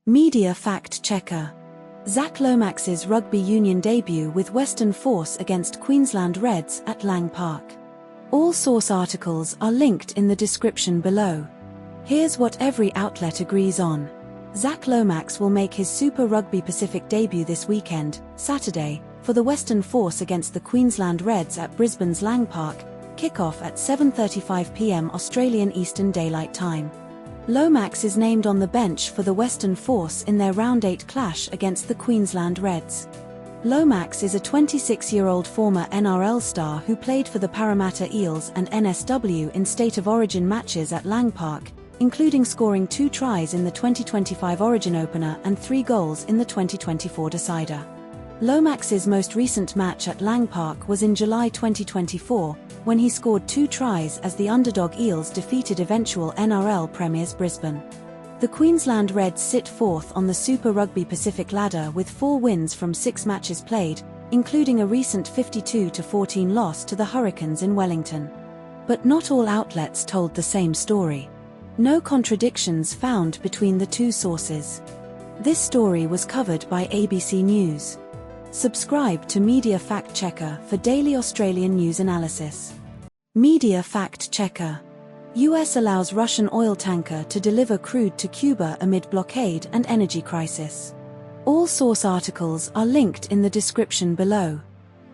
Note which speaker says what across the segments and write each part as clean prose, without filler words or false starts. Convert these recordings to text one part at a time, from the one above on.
Speaker 1: Media Fact Checker. Zac Lomax's rugby union debut with Western Force against Queensland Reds at Lang Park. All source articles are linked in the description below. Here's what every outlet agrees on. Zac Lomax will make his Super Rugby Pacific debut this weekend, Saturday, for the Western Force against the Queensland Reds at Brisbane's Lang Park, kick-off at 7:35 p.m. Australian Eastern Daylight Time. Lomax is named on the bench for the Western Force in their Round 8 clash against the Queensland Reds. Lomax is a 26-year-old former NRL star who played for the Parramatta Eels and NSW in State of Origin matches at Lang Park, including scoring 2 tries in the 2025 Origin opener and 3 goals in the 2024 decider. Lomax's most recent match at Lang Park was in July 2024, when he scored 2 tries as the underdog Eels defeated eventual NRL premiers Brisbane. The Queensland Reds sit 4th on the Super Rugby Pacific ladder with 4 wins from 6 matches played, including a recent 52-14 loss to the Hurricanes in Wellington. But not all outlets told the same story. No contradictions found between the two sources. This story was covered by ABC News. Subscribe to Media Fact Checker for daily Australian news analysis. Media Fact Checker. US allows Russian oil tanker to deliver crude to Cuba amid blockade and energy crisis. All source articles are linked in the description below.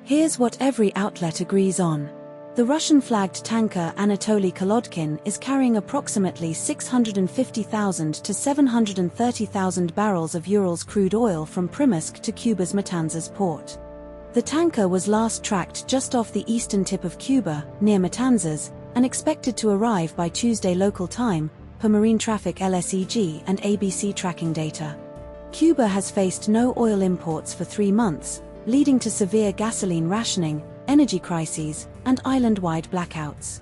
Speaker 1: Here's what every outlet agrees on. The Russian-flagged tanker Anatoly Kolodkin is carrying approximately 650,000 to 730,000 barrels of Urals crude oil from Primorsk to Cuba's Matanzas port. The tanker was last tracked just off the eastern tip of Cuba, near Matanzas, and expected to arrive by Tuesday local time, per Marine Traffic LSEG and ABC tracking data. Cuba has faced no oil imports for 3 months, leading to severe gasoline rationing, energy crises, and island-wide blackouts.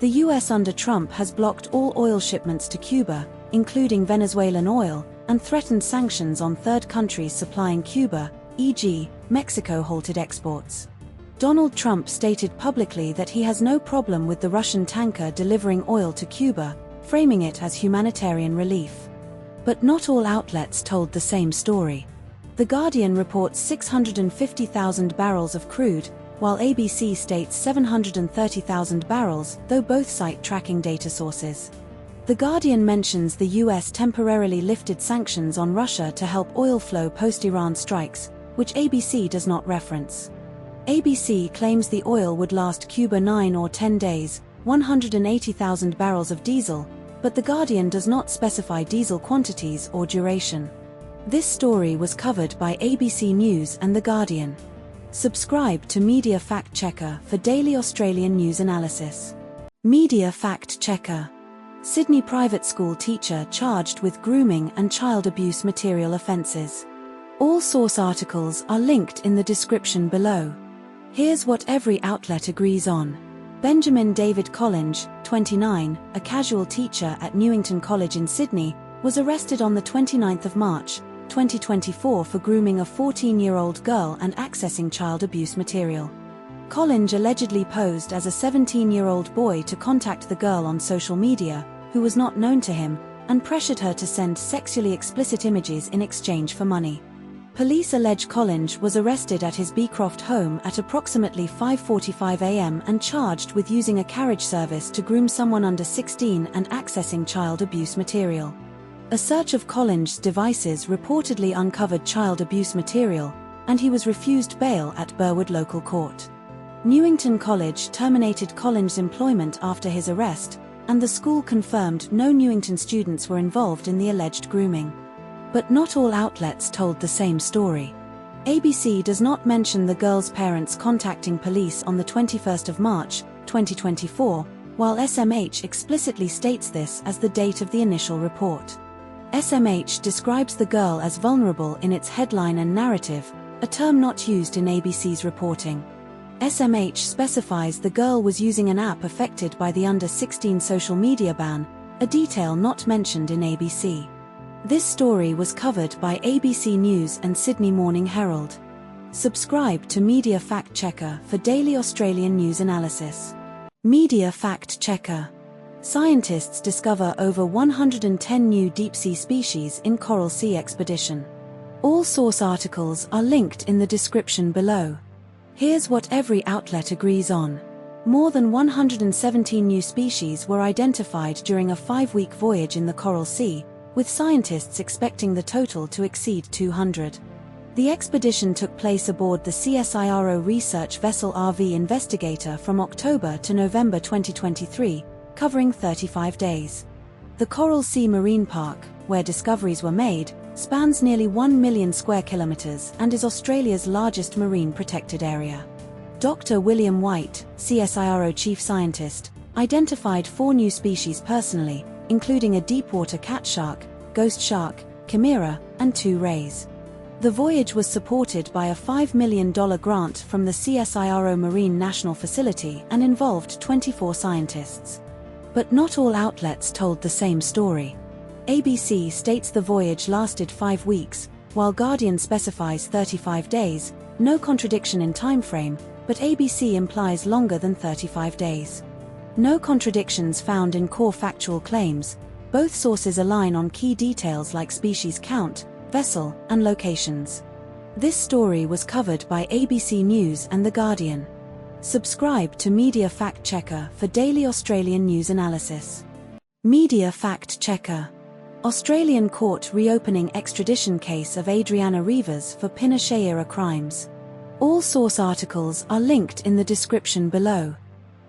Speaker 1: The US under Trump has blocked all oil shipments to Cuba, including Venezuelan oil, and threatened sanctions on third countries supplying Cuba, e.g., Mexico halted exports. Donald Trump stated publicly that he has no problem with the Russian tanker delivering oil to Cuba, framing it as humanitarian relief. But not all outlets told the same story. The Guardian reports 650,000 barrels of crude, while ABC states 730,000 barrels, though both cite tracking data sources. The Guardian mentions the US temporarily lifted sanctions on Russia to help oil flow post-Iran strikes, which ABC does not reference. ABC claims the oil would last Cuba 9 or 10 days, 180,000 barrels of diesel, but The Guardian does not specify diesel quantities or duration. This story was covered by ABC News and The Guardian. Subscribe to Media Fact Checker for daily Australian news analysis. Media Fact Checker. Sydney private school teacher charged with grooming and child abuse material offences. All source articles are linked in the description below. Here's what every outlet agrees on. Benjamin David Collien, 29, a casual teacher at Newington College in Sydney, was arrested on the 29th of March, 2024 for grooming a 14-year-old girl and accessing child abuse material. Collien allegedly posed as a 17-year-old boy to contact the girl on social media, who was not known to him, and pressured her to send sexually explicit images in exchange for money. Police allege Collien was arrested at his Beecroft home at approximately 5:45 a.m. and charged with using a carriage service to groom someone under 16 and accessing child abuse material. A search of Collien's devices reportedly uncovered child abuse material, and he was refused bail at Burwood Local Court. Newington College terminated Collien's employment after his arrest, and the school confirmed no Newington students were involved in the alleged grooming. But not all outlets told the same story. ABC does not mention the girl's parents contacting police on the 21st of March, 2024, while SMH explicitly states this as the date of the initial report. SMH describes the girl as vulnerable in its headline and narrative, a term not used in ABC's reporting. SMH specifies the girl was using an app affected by the under-16 social media ban, a detail not mentioned in ABC. This story was covered by ABC News and Sydney Morning Herald. Subscribe to Media Fact Checker for daily Australian news analysis. Media Fact Checker. Scientists discover over 110 new deep-sea species in Coral Sea expedition. All source articles are linked in the description below. Here's what every outlet agrees on. More than 117 new species were identified during a 5-week voyage in the Coral Sea, with scientists expecting the total to exceed 200. The expedition took place aboard the CSIRO research vessel RV Investigator from October to November 2023, covering 35 days. The Coral Sea Marine Park, where discoveries were made, spans nearly 1 million square kilometers and is Australia's largest marine protected area. Dr. William White, CSIRO chief scientist, identified 4 new species personally, including a deepwater cat shark, ghost shark, chimera, and 2 rays. The voyage was supported by a $5 million grant from the CSIRO Marine National Facility and involved 24 scientists. But not all outlets told the same story. ABC states the voyage lasted 5 weeks, while Guardian specifies 35 days, no contradiction in timeframe, but ABC implies longer than 35 days. No contradictions found in core factual claims. Both sources align on key details like species count, vessel, and locations. This story was covered by ABC News and The Guardian. Subscribe to Media Fact Checker for daily Australian news analysis. Media Fact Checker. Australian court reopening extradition case of Adriana Rivas for Pinochet-era crimes. All source articles are linked in the description below.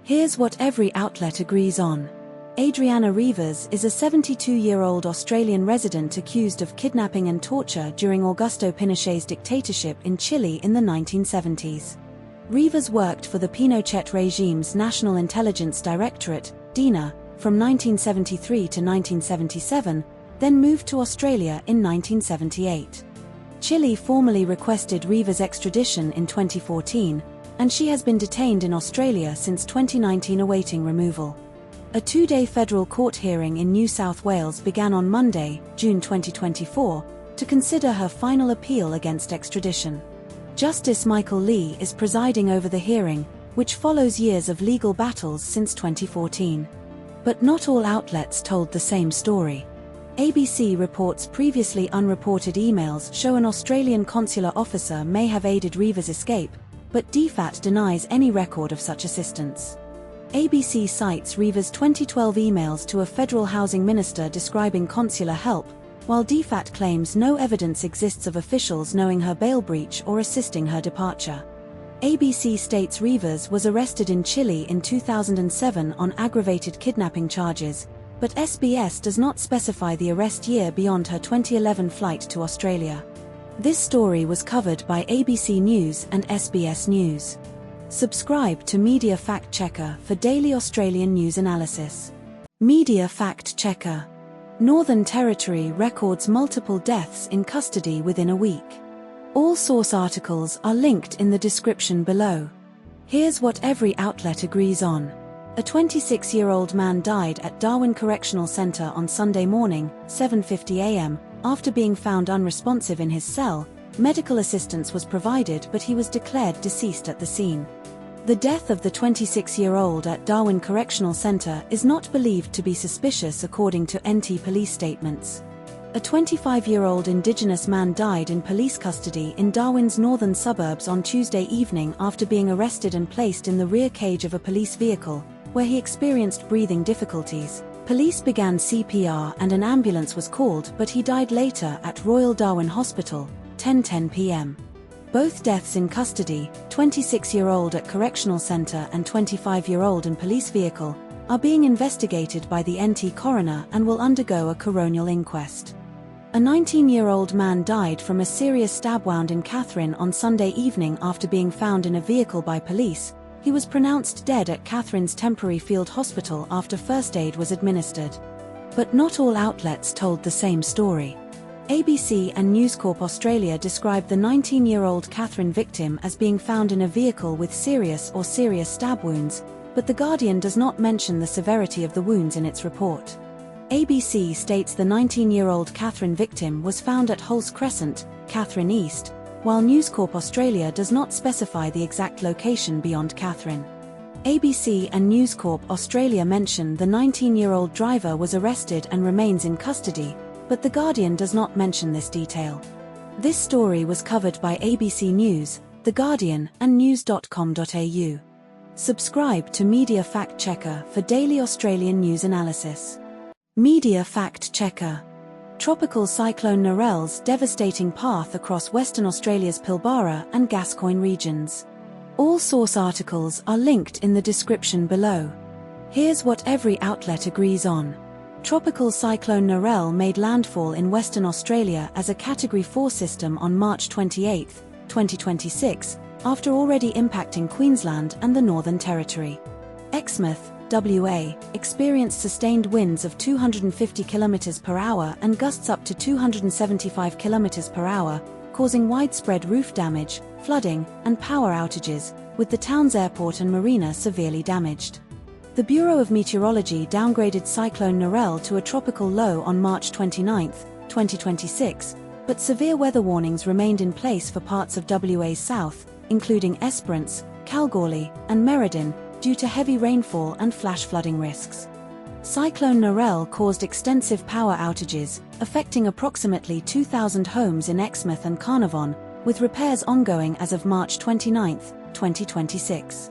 Speaker 1: Here's what every outlet agrees on. Adriana Rivas is a 72-year-old Australian resident accused of kidnapping and torture during Augusto Pinochet's dictatorship in Chile in the 1970s. Rivas worked for the Pinochet regime's National Intelligence Directorate, DINA, from 1973 to 1977, then moved to Australia in 1978. Chile formally requested Rivas' extradition in 2014, and she has been detained in Australia since 2019 awaiting removal. A 2-day federal court hearing in New South Wales began on Monday, June 2024, to consider her final appeal against extradition. Justice Michael Lee is presiding over the hearing, which follows years of legal battles since 2014. But not all outlets told the same story. ABC reports previously unreported emails show an Australian consular officer may have aided Rivas' escape, but DFAT denies any record of such assistance. ABC cites Rivas' 2012 emails to a federal housing minister describing consular help, while DFAT claims no evidence exists of officials knowing her bail breach or assisting her departure. ABC states Rivas was arrested in Chile in 2007 on aggravated kidnapping charges, but SBS does not specify the arrest year beyond her 2011 flight to Australia. This story was covered by ABC News and SBS News. Subscribe to Media Fact Checker for daily Australian news analysis. Media Fact Checker. Northern Territory records multiple deaths in custody within a week. All source articles are linked in the description below. Here's what every outlet agrees on. A 26-year-old man died at Darwin Correctional Centre on Sunday morning, 7:50 a.m., after being found unresponsive in his cell. Medical assistance was provided, but he was declared deceased at the scene. The death of the 26-year-old at Darwin Correctional Centre is not believed to be suspicious according to NT police statements. A 25-year-old Indigenous man died in police custody in Darwin's northern suburbs on Tuesday evening after being arrested and placed in the rear cage of a police vehicle, where he experienced breathing difficulties. Police began CPR and an ambulance was called, but he died later at Royal Darwin Hospital, 10:10 p.m. Both deaths in custody, 26-year-old at correctional centre and 25-year-old in police vehicle, are being investigated by the NT coroner and will undergo a coronial inquest. A 19-year-old man died from a serious stab wound in Katherine on Sunday evening after being found in a vehicle by police. He was pronounced dead at Katherine's Temporary Field Hospital after first aid was administered. But not all outlets told the same story. ABC and News Corp Australia described the 19-year-old Katherine victim as being found in a vehicle with serious or serious stab wounds, but The Guardian does not mention the severity of the wounds in its report. ABC states the 19-year-old Katherine victim was found at Hulse Crescent, Katherine East, while News Corp Australia does not specify the exact location beyond Katherine. ABC and News Corp Australia mention the 19-year-old driver was arrested and remains in custody, but The Guardian does not mention this detail. This story was covered by ABC News, The Guardian, and news.com.au. Subscribe to Media Fact Checker for daily Australian news analysis. Media Fact Checker. Tropical Cyclone Narelle's devastating path across Western Australia's Pilbara and Gascoyne regions. All source articles are linked in the description below. Here's what every outlet agrees on. Tropical Cyclone Narelle made landfall in Western Australia as a Category 4 system on March 28, 2026, after already impacting Queensland and the Northern Territory. Exmouth, WA, experienced sustained winds of 250 km per hour and gusts up to 275 km per hour, causing widespread roof damage, flooding, and power outages, with the town's airport and marina severely damaged. The Bureau of Meteorology downgraded Cyclone Narelle to a tropical low on March 29, 2026, but severe weather warnings remained in place for parts of WA's south, including Esperance, Kalgoorlie, and Merredin, due to heavy rainfall and flash flooding risks. Cyclone Narelle caused extensive power outages, affecting approximately 2,000 homes in Exmouth and Carnarvon, with repairs ongoing as of March 29, 2026.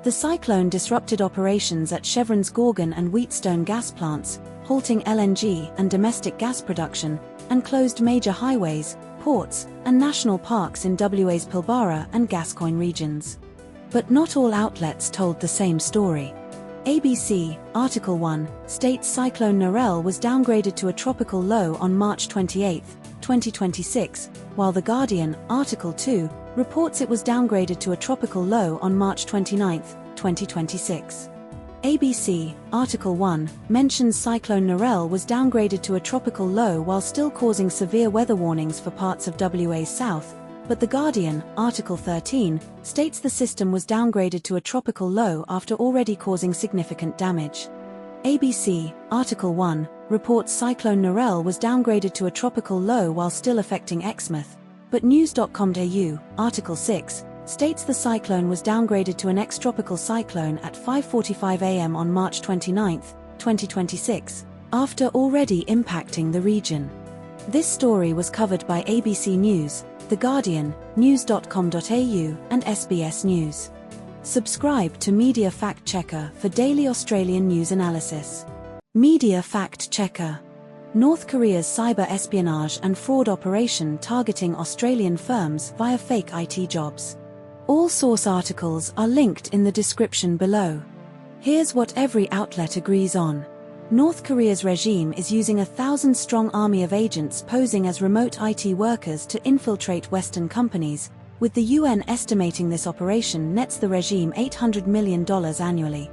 Speaker 1: The cyclone disrupted operations at Chevron's Gorgon and Wheatstone gas plants, halting LNG and domestic gas production, and closed major highways, ports, and national parks in WA's Pilbara and Gascoyne regions. But not all outlets told the same story. ABC, Article 1, states Cyclone Narelle was downgraded to a tropical low on March 28, 2026, while The Guardian, Article 2, reports it was downgraded to a tropical low on March 29, 2026. ABC, Article 1, mentions Cyclone Narelle was downgraded to a tropical low while still causing severe weather warnings for parts of WA's south, but The Guardian, Article 13, states the system was downgraded to a tropical low after already causing significant damage. ABC, Article 1, reports Cyclone Narelle was downgraded to a tropical low while still affecting Exmouth, but news.com.au, Article 6, states the cyclone was downgraded to an ex-tropical cyclone at 5:45 a.m. on March 29, 2026, after already impacting the region. This story was covered by ABC News, The Guardian, news.com.au, and SBS News. Subscribe to Media Fact Checker for daily Australian news analysis. Media Fact Checker. North Korea's cyber espionage and fraud operation targeting Australian firms via fake IT jobs. All source articles are linked in the description below. Here's what every outlet agrees on. North Korea's regime is using a 1,000-strong army of agents posing as remote IT workers to infiltrate Western companies, with the UN estimating this operation nets the regime $800 million annually.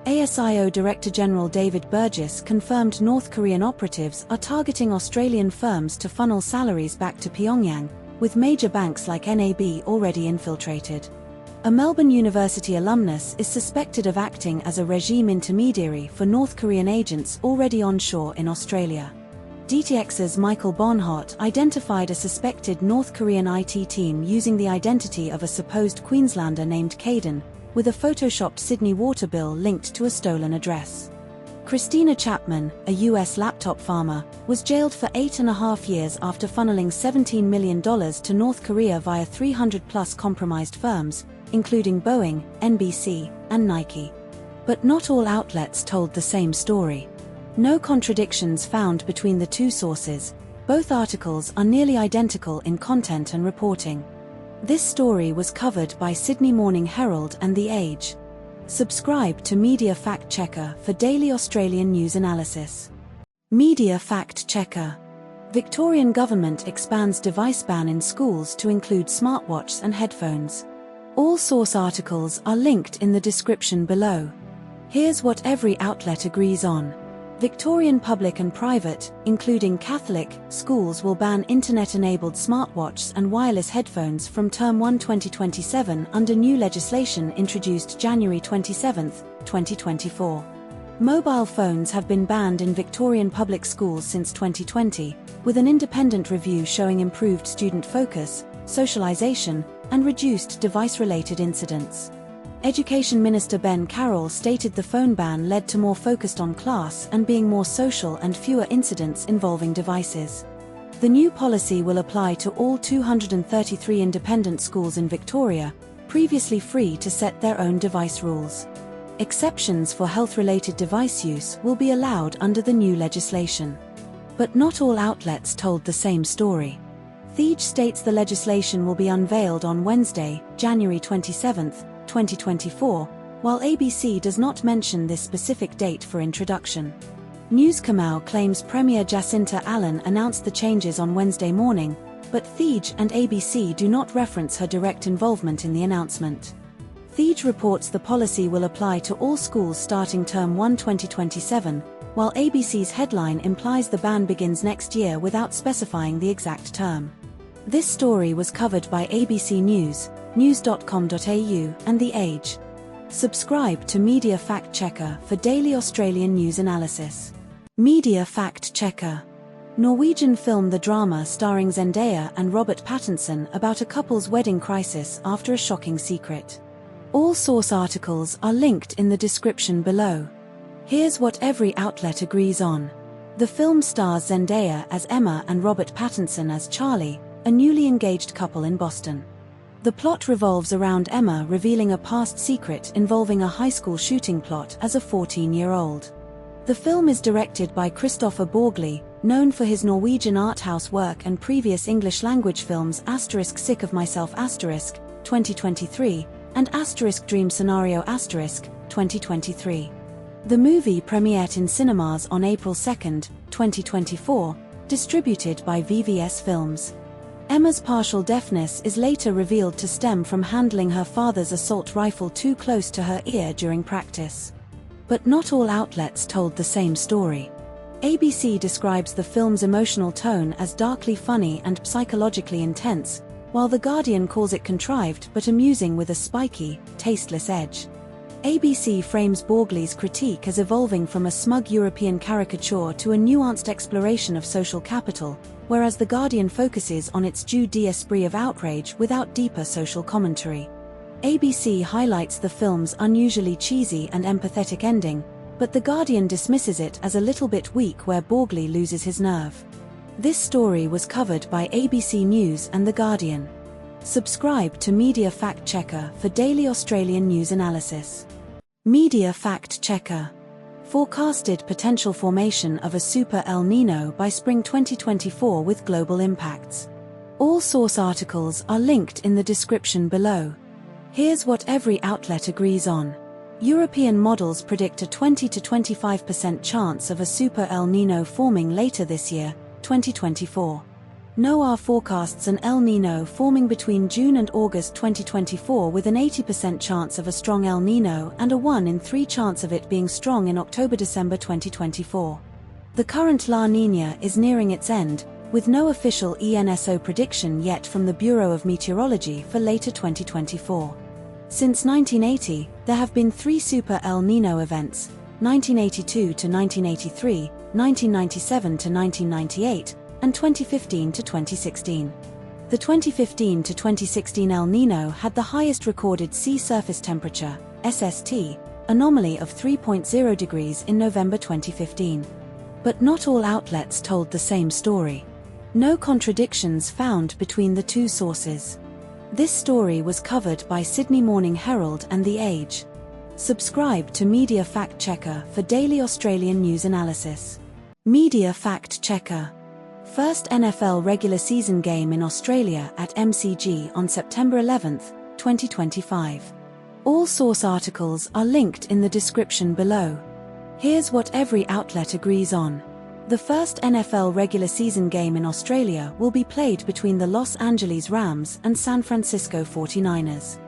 Speaker 1: ASIO Director General David Burgess confirmed North Korean operatives are targeting Australian firms to funnel salaries back to Pyongyang, with major banks like NAB already infiltrated. A Melbourne University alumnus is suspected of acting as a regime intermediary for North Korean agents already onshore in Australia. DTX's Michael Bonhart identified a suspected North Korean IT team using the identity of a supposed Queenslander named Caden, with a photoshopped Sydney water bill linked to a stolen address. Christina Chapman, a US laptop farmer, was jailed for 8.5 years after funneling $17 million to North Korea via 300-plus compromised firms, including Boeing, NBC, and Nike. But not all outlets told the same story. No contradictions found between the two sources. Both articles are nearly identical in content and reporting. This story was covered by Sydney Morning Herald and The Age. Subscribe to Media Fact Checker for daily Australian news analysis. Media Fact Checker. Victorian government expands device ban in schools to include smartwatches and headphones. All source articles are linked in the description below. Here's what every outlet agrees on. Victorian public and private, including Catholic, schools will ban internet-enabled smartwatches and wireless headphones from Term 1 2027 under new legislation introduced January 27, 2024. Mobile phones have been banned in Victorian public schools since 2020, with an independent review showing improved student focus, socialisation, and reduced device-related incidents. Education Minister Ben Carroll stated the phone ban led to more focused on class and being more social and fewer incidents involving devices. The new policy will apply to all 233 independent schools in Victoria, previously free to set their own device rules. Exceptions for health-related device use will be allowed under the new legislation. But not all outlets told the same story. Theej states the legislation will be unveiled on Wednesday, January 27, 2024, while ABC does not mention this specific date for introduction. News Kamau claims Premier Jacinta Allen announced the changes on Wednesday morning, but Theej and ABC do not reference her direct involvement in the announcement. Theej reports the policy will apply to all schools starting Term 1 2027, while ABC's headline implies the ban begins next year without specifying the exact term. This story was covered by ABC News, news.com.au, and The Age. Subscribe to Media Fact Checker for daily Australian news analysis. Media Fact Checker. Norwegian film The Drama starring Zendaya and Robert Pattinson about a couple's wedding crisis after a shocking secret. All source articles are linked in the description below. Here's what every outlet agrees on. The film stars Zendaya as Emma and Robert Pattinson as Charlie, a newly engaged couple in Boston. The plot revolves around Emma revealing a past secret involving a high school shooting plot as a 14-year-old. The film is directed by Kristoffer Borgli, known for his Norwegian art house work and previous English-language films Sick of Myself 2023, and Dream Scenario 2023. The movie premiered in cinemas on April 2, 2024, distributed by VVS Films. Emma's partial deafness is later revealed to stem from handling her father's assault rifle too close to her ear during practice. But not all outlets told the same story. ABC describes the film's emotional tone as darkly funny and psychologically intense, while The Guardian calls it contrived but amusing with a spiky, tasteless edge. ABC frames Borgli's critique as evolving from a smug European caricature to a nuanced exploration of social capital, whereas The Guardian focuses on its jeu d'esprit of outrage without deeper social commentary. ABC highlights the film's unusually cheesy and empathetic ending, but The Guardian dismisses it as a little bit weak where Borgli loses his nerve. This story was covered by ABC News and The Guardian. Subscribe to Media Fact Checker for daily Australian news analysis. Media Fact Checker. Forecasted potential formation of a super El Niño by spring 2024 with global impacts. All source articles are linked in the description below. Here's what every outlet agrees on. European models predict a 20 to 25% chance of a super El Niño forming later this year, 2024. NOAA forecasts an El Niño forming between June and August 2024 with an 80% chance of a strong El Niño and a 1 in 3 chance of it being strong in October-December 2024. The current La Niña is nearing its end, with no official ENSO prediction yet from the Bureau of Meteorology for later 2024. Since 1980, there have been 3 super El Niño events, 1982 to 1983, 1997 to 1998, and 2015 to 2016. The 2015 to 2016 El Niño had the highest recorded sea surface temperature, SST, anomaly of 3.0 degrees in November 2015. But not all outlets told the same story. No contradictions found between the two sources. This story was covered by Sydney Morning Herald and The Age. Subscribe to Media Fact Checker for daily Australian news analysis. Media Fact Checker. First NFL regular season game in Australia at MCG on September 11, 2025. All source articles are linked in the description below. Here's what every outlet agrees on. The first NFL regular season game in Australia will be played between the Los Angeles Rams and San Francisco 49ers.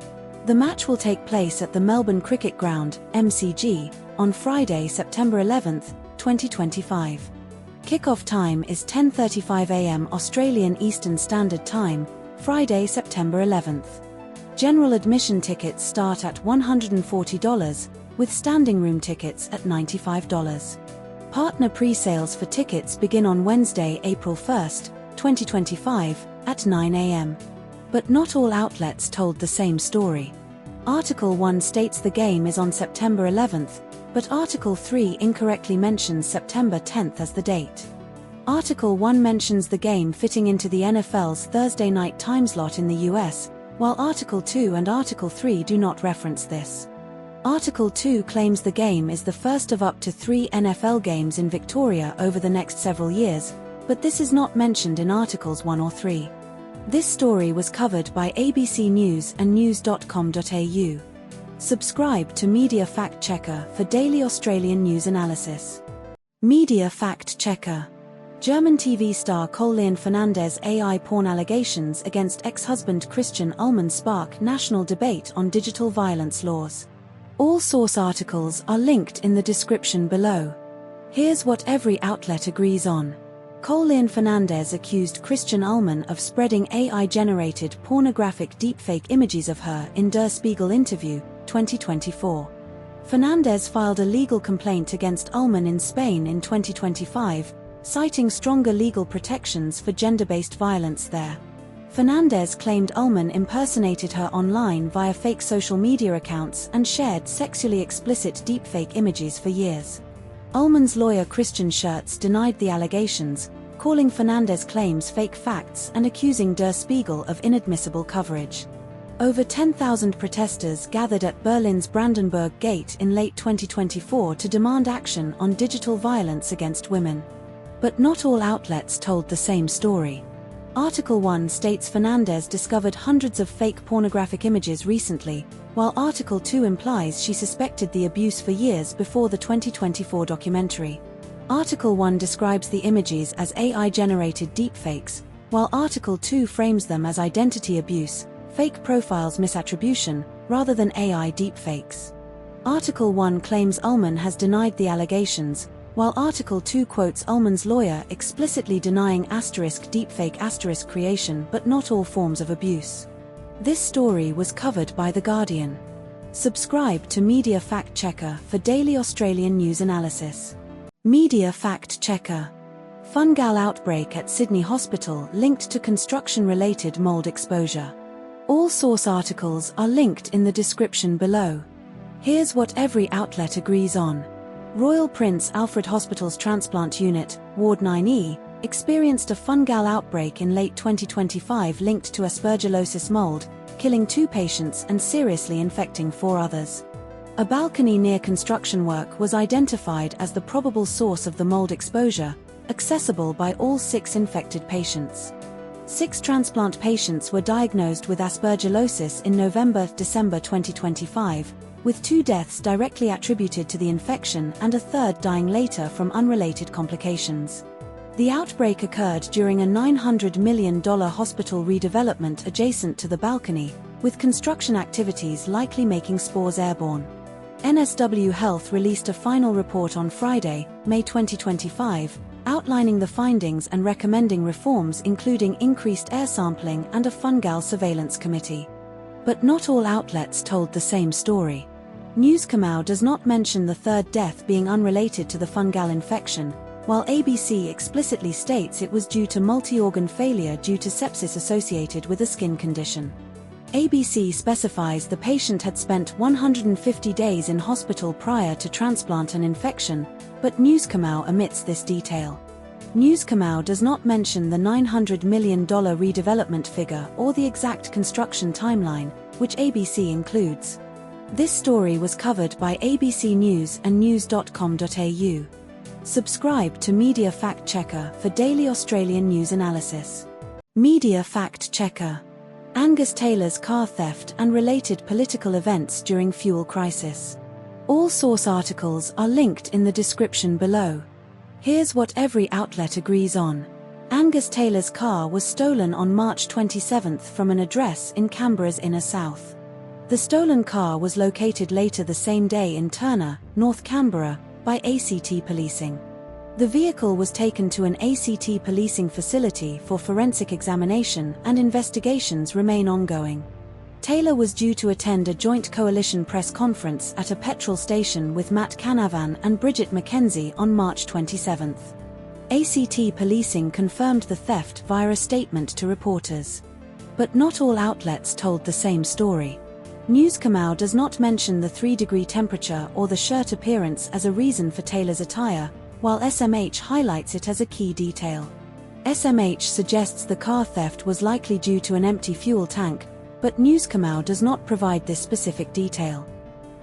Speaker 1: The match will take place at the Melbourne Cricket Ground, MCG, on Friday, September 11, 2025. Kickoff time is 10:35 a.m. Australian Eastern Standard Time, Friday, September 11th. General admission tickets start at $140, with standing room tickets at $95. Partner pre-sales for tickets begin on Wednesday, April 1, 2025, at 9 a.m. But not all outlets told the same story. Article 1 states the game is on September 11th, but Article 3 incorrectly mentions September 10th as the date. Article 1 mentions the game fitting into the NFL's Thursday night time slot in the US, while Article 2 and Article 3 do not reference this. Article 2 claims the game is the first of up to 3 NFL games in Victoria over the next several years, but this is not mentioned in Articles 1 or 3. This story was covered by ABC News and news.com.au. Subscribe to Media Fact Checker for daily Australian news analysis. Media Fact Checker. German TV star Collien Fernandes AI porn allegations against ex-husband Christian Ulmen spark national debate on digital violence laws. All source articles are linked in the description below. Here's what every outlet agrees on. Collien Fernandes accused Christian Ulmen of spreading AI-generated pornographic deepfake images of her in Der Spiegel interview, 2024. Fernandes filed a legal complaint against Ulmen in Spain in 2025, citing stronger legal protections for gender-based violence there. Fernandes claimed Ulmen impersonated her online via fake social media accounts and shared sexually explicit deepfake images for years. Ulmen's lawyer Christian Schertz denied the allegations, calling Fernandes' claims fake facts and accusing Der Spiegel of inadmissible coverage. Over 10,000 protesters gathered at Berlin's Brandenburg Gate in late 2024 to demand action on digital violence against women. But not all outlets told the same story. Article 1 states Fernandes discovered hundreds of fake pornographic images recently, while Article 2 implies she suspected the abuse for years before the 2024 documentary. Article 1 describes the images as AI-generated deepfakes, while Article 2 frames them as identity abuse, fake profiles misattribution, rather than AI deepfakes. Article 1 claims Ulmen has denied the allegations, while Article 2 quotes Ulmen's lawyer explicitly denying deepfake creation but not all forms of abuse. This story was covered by The Guardian. Subscribe to Media Fact Checker for daily Australian news analysis. Media Fact Checker. Fungal outbreak at Sydney Hospital linked to construction-related mould exposure. All source articles are linked in the description below. Here's what every outlet agrees on. Royal Prince Alfred Hospital's transplant unit, Ward 9E, experienced a fungal outbreak in late 2025 linked to aspergillosis mold, killing 2 patients and seriously infecting 4 others. A balcony near construction work was identified as the probable source of the mold exposure, accessible by all 6 infected patients. 6 transplant patients were diagnosed with aspergillosis in November-December 2025, with 2 deaths directly attributed to the infection and a 3rd dying later from unrelated complications. The outbreak occurred during a $900 million hospital redevelopment adjacent to the balcony, with construction activities likely making spores airborne. NSW Health released a final report on Friday, May 2025, outlining the findings and recommending reforms including increased air sampling and a fungal surveillance committee. But not all outlets told the same story. Newscomau does not mention the 3rd death being unrelated to the fungal infection, while ABC explicitly states it was due to multi-organ failure due to sepsis associated with a skin condition. ABC specifies the patient had spent 150 days in hospital prior to transplant and infection, but Newscomau omits this detail. Newscomau does not mention the $900 million redevelopment figure or the exact construction timeline, which ABC includes. This story was covered by ABC News and news.com.au. Subscribe to Media Fact Checker for daily Australian news analysis. Media Fact Checker. Angus Taylor's car theft and related political events during fuel crisis. All source articles are linked in the description below. Here's what every outlet agrees on. Angus Taylor's car was stolen on March 27 from an address in Canberra's inner south. The stolen car was located later the same day in Turner, North Canberra, by ACT policing. The vehicle was taken to an ACT policing facility for forensic examination and investigations remain ongoing. Taylor was due to attend a joint coalition press conference at a petrol station with Matt Canavan and Bridget McKenzie on March 27. ACT policing confirmed the theft via a statement to reporters. But not all outlets told the same story. Newscomau does not mention the 3-degree temperature or the shirt appearance as a reason for Taylor's attire, while SMH highlights it as a key detail. SMH suggests the car theft was likely due to an empty fuel tank, but Newscomau does not provide this specific detail.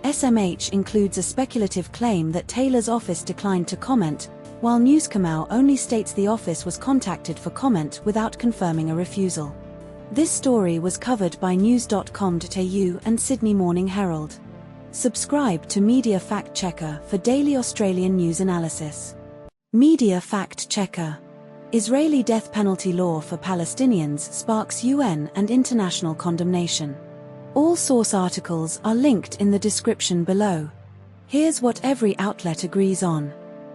Speaker 1: SMH includes a speculative claim that Taylor's office declined to comment, while Newscomau only states the office was contacted for comment without confirming a refusal. This story was covered by news.com.au and Sydney Morning Herald. Subscribe to Media Fact Checker for daily Australian news analysis. Media Fact Checker. Israeli death penalty law for Palestinians sparks UN and international condemnation. All source articles are linked in the description below. Here's what every outlet agrees on.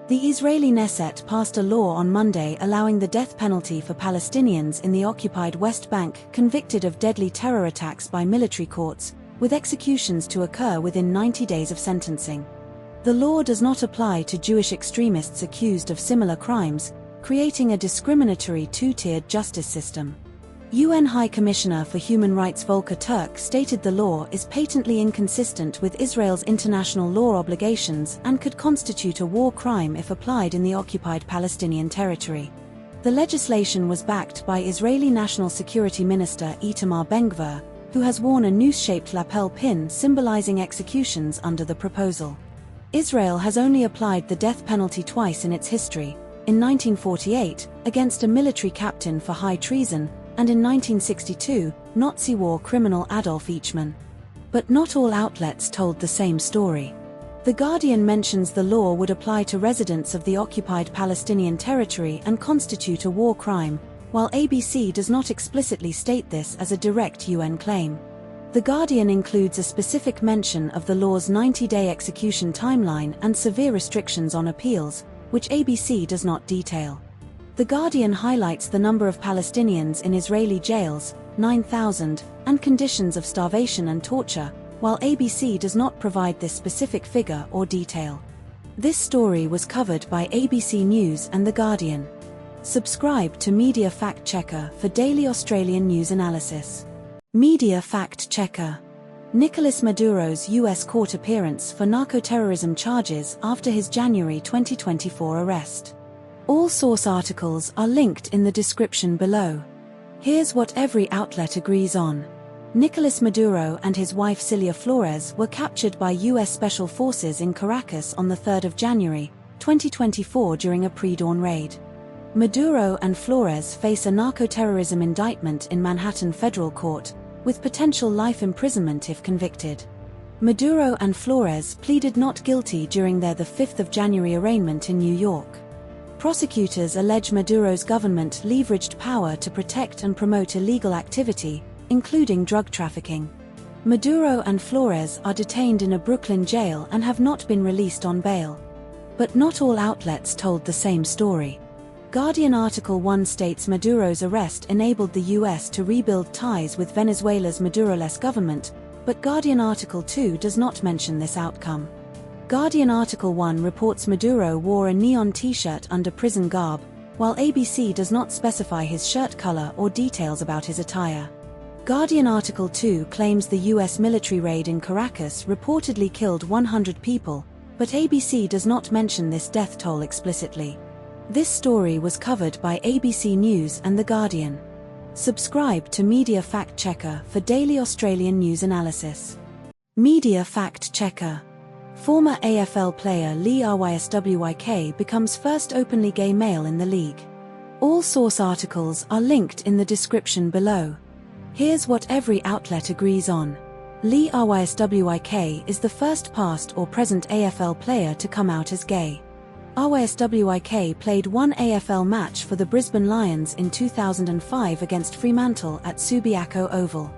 Speaker 1: The Israeli Knesset passed a law on Monday allowing the death penalty for Palestinians in the occupied West Bank convicted of deadly terror attacks by military courts, with executions to occur within 90 days of sentencing. The law does not apply to Jewish extremists accused of similar crimes, creating a discriminatory two-tiered justice system. UN High Commissioner for Human Rights Volker Turk stated the law is patently inconsistent with Israel's international law obligations and could constitute a war crime if applied in the occupied Palestinian territory. The legislation was backed by Israeli National Security Minister Itamar Ben-Gvir, who has worn a noose-shaped lapel pin symbolizing executions under the proposal. Israel has only applied the death penalty twice in its history, in 1948, against a military captain for high treason, and in 1962, Nazi war criminal Adolf Eichmann. But not all outlets told the same story. The Guardian mentions the law would apply to residents of the occupied Palestinian territory and constitute a war crime, while ABC does not explicitly state this as a direct UN claim. The Guardian includes a specific mention of the law's 90-day execution timeline and severe restrictions on appeals, which ABC does not detail. The Guardian highlights the number of Palestinians in Israeli jails, 9,000, and conditions of starvation and torture, while ABC does not provide this specific figure or detail. This story was covered by ABC News and The Guardian. Subscribe to Media Fact Checker for daily Australian news analysis. Media Fact Checker. Nicolas Maduro's U.S. court appearance for narco-terrorism charges after his January 2024 arrest. All source articles are linked in the description below. Here's what every outlet agrees on. Nicolas Maduro and his wife Cilia Flores were captured by U.S. Special Forces in Caracas on the 3rd of January, 2024 during a pre-dawn raid. Maduro and Flores face a narco-terrorism indictment in Manhattan Federal Court, with potential life imprisonment if convicted. Maduro and Flores pleaded not guilty during their 5th of January arraignment in New York. Prosecutors allege Maduro's government leveraged power to protect and promote illegal activity, including drug trafficking. Maduro and Flores are detained in a Brooklyn jail and have not been released on bail. But not all outlets told the same story. Guardian Article 1 states Maduro's arrest enabled the U.S. to rebuild ties with Venezuela's Maduro-less government, but Guardian Article 2 does not mention this outcome. Guardian Article 1 reports Maduro wore a neon t-shirt under prison garb, while ABC does not specify his shirt color or details about his attire. Guardian Article 2 claims the U.S. military raid in Caracas reportedly killed 100 people, but ABC does not mention this death toll explicitly. This story was covered by ABC News and The Guardian. Subscribe to Media Fact Checker for daily Australian news analysis. Media Fact Checker. Former AFL player Leigh Ryswyk becomes first openly gay male in the league. All source articles are linked in the description below. Here's what every outlet agrees on. Leigh Ryswyk is the first past or present AFL player to come out as gay. Ryswyk played one AFL match for the Brisbane Lions in 2005 against Fremantle at Subiaco Oval.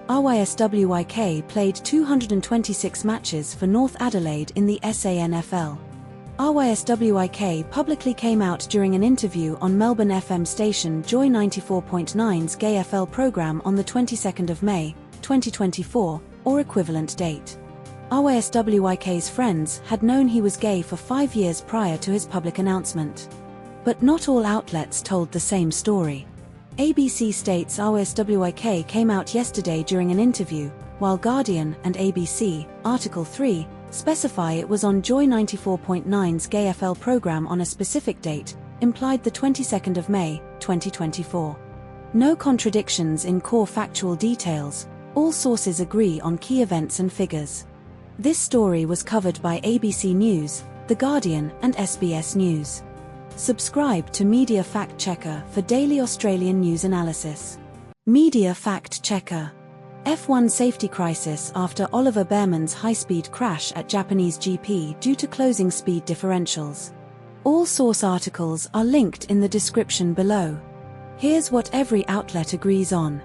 Speaker 1: Ryswyk played 226 matches for North Adelaide in the SANFL. Ryswyk publicly came out during an interview on Melbourne FM station Joy 94.9's Gay FL programme on the 22nd of May, 2024, or equivalent date. Ryswyk's friends had known he was gay for 5 years prior to his public announcement. But not all outlets told the same story. ABC states Ryswyk came out yesterday during an interview, while Guardian and ABC, Article 3, specify it was on Joy 94.9's GayFL program on a specific date, implied the 22nd of May, 2024. No contradictions in core factual details, all sources agree on key events and figures. This story was covered by ABC News, The Guardian and SBS News. Subscribe to Media Fact Checker for daily Australian news analysis. Media Fact Checker. F1 safety crisis after Oliver Bearman's high-speed crash at Japanese GP due to closing speed differentials. All source articles are linked in the description below. Here's what every outlet agrees on.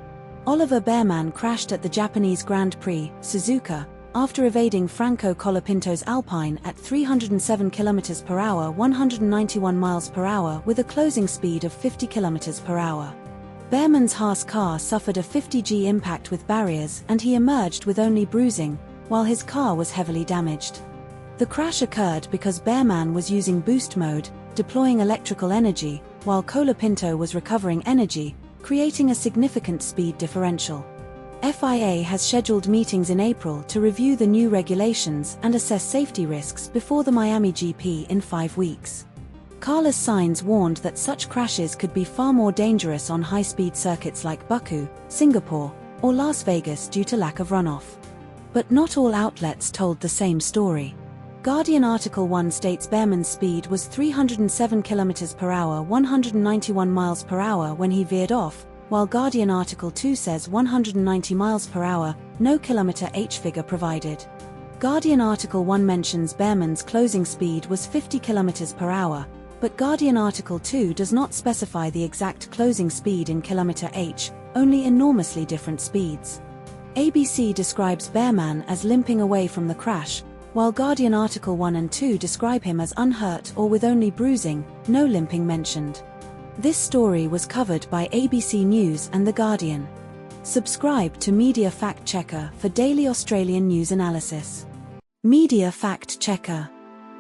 Speaker 1: Oliver Bearman crashed at the Japanese Grand Prix, Suzuka, after evading Franco Colapinto's Alpine at 307 km/h 191 mph with a closing speed of 50 km/h. Bearman's Haas car suffered a 50G impact with barriers and he emerged with only bruising, while his car was heavily damaged. The crash occurred because Bearman was using boost mode, deploying electrical energy, while Colapinto was recovering energy, creating a significant speed differential. FIA has scheduled meetings in April to review the new regulations and assess safety risks before the Miami GP in 5 weeks. Carlos Sainz warned that such crashes could be far more dangerous on high-speed circuits like Baku, Singapore, or Las Vegas due to lack of runoff. But not all outlets told the same story. Guardian Article 1 states Bearman's speed was 307 km/h 191 mph when he veered off, while Guardian Article 2 says 190 mph, no km/h figure provided. Guardian Article 1 mentions Bearman's closing speed was 50 km/h, but Guardian Article 2 does not specify the exact closing speed in km/h, only enormously different speeds. ABC describes Bearman as limping away from the crash, while Guardian Article 1 and 2 describe him as unhurt or with only bruising, no limping mentioned. This story was covered by ABC News and The Guardian. Subscribe to Media Fact Checker for daily Australian news analysis. Media Fact Checker.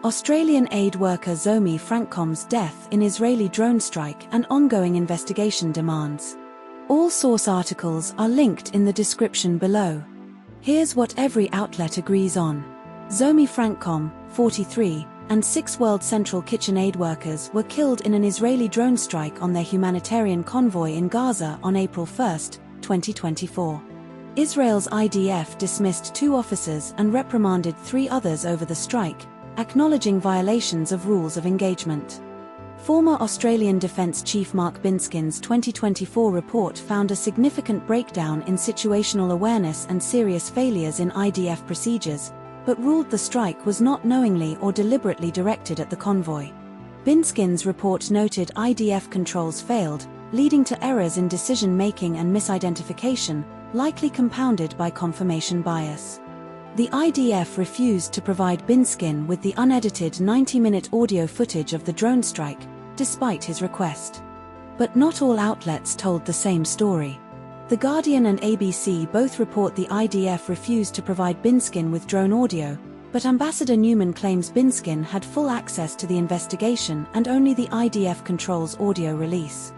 Speaker 1: Australian aid worker Zomi Frankcom's death in Israeli drone strike and ongoing investigation demands. All source articles are linked in the description below. Here's what every outlet agrees on. Zomi Frankcom, 43, and 6 World Central Kitchen aid workers were killed in an Israeli drone strike on their humanitarian convoy in Gaza on April 1, 2024. Israel's IDF dismissed 2 officers and reprimanded 3 others over the strike, acknowledging violations of rules of engagement. Former Australian Defence Chief Mark Binskin's 2024 report found a significant breakdown in situational awareness and serious failures in IDF procedures, but ruled the strike was not knowingly or deliberately directed at the convoy. Binskin's report noted IDF controls failed, leading to errors in decision-making and misidentification, likely compounded by confirmation bias. The IDF refused to provide Binskin with the unedited 90-minute audio footage of the drone strike, despite his request. But not all outlets told the same story. The Guardian and ABC both report the IDF refused to provide Binskin with drone audio, but Ambassador Newman claims Binskin had full access to the investigation and only the IDF controls audio release.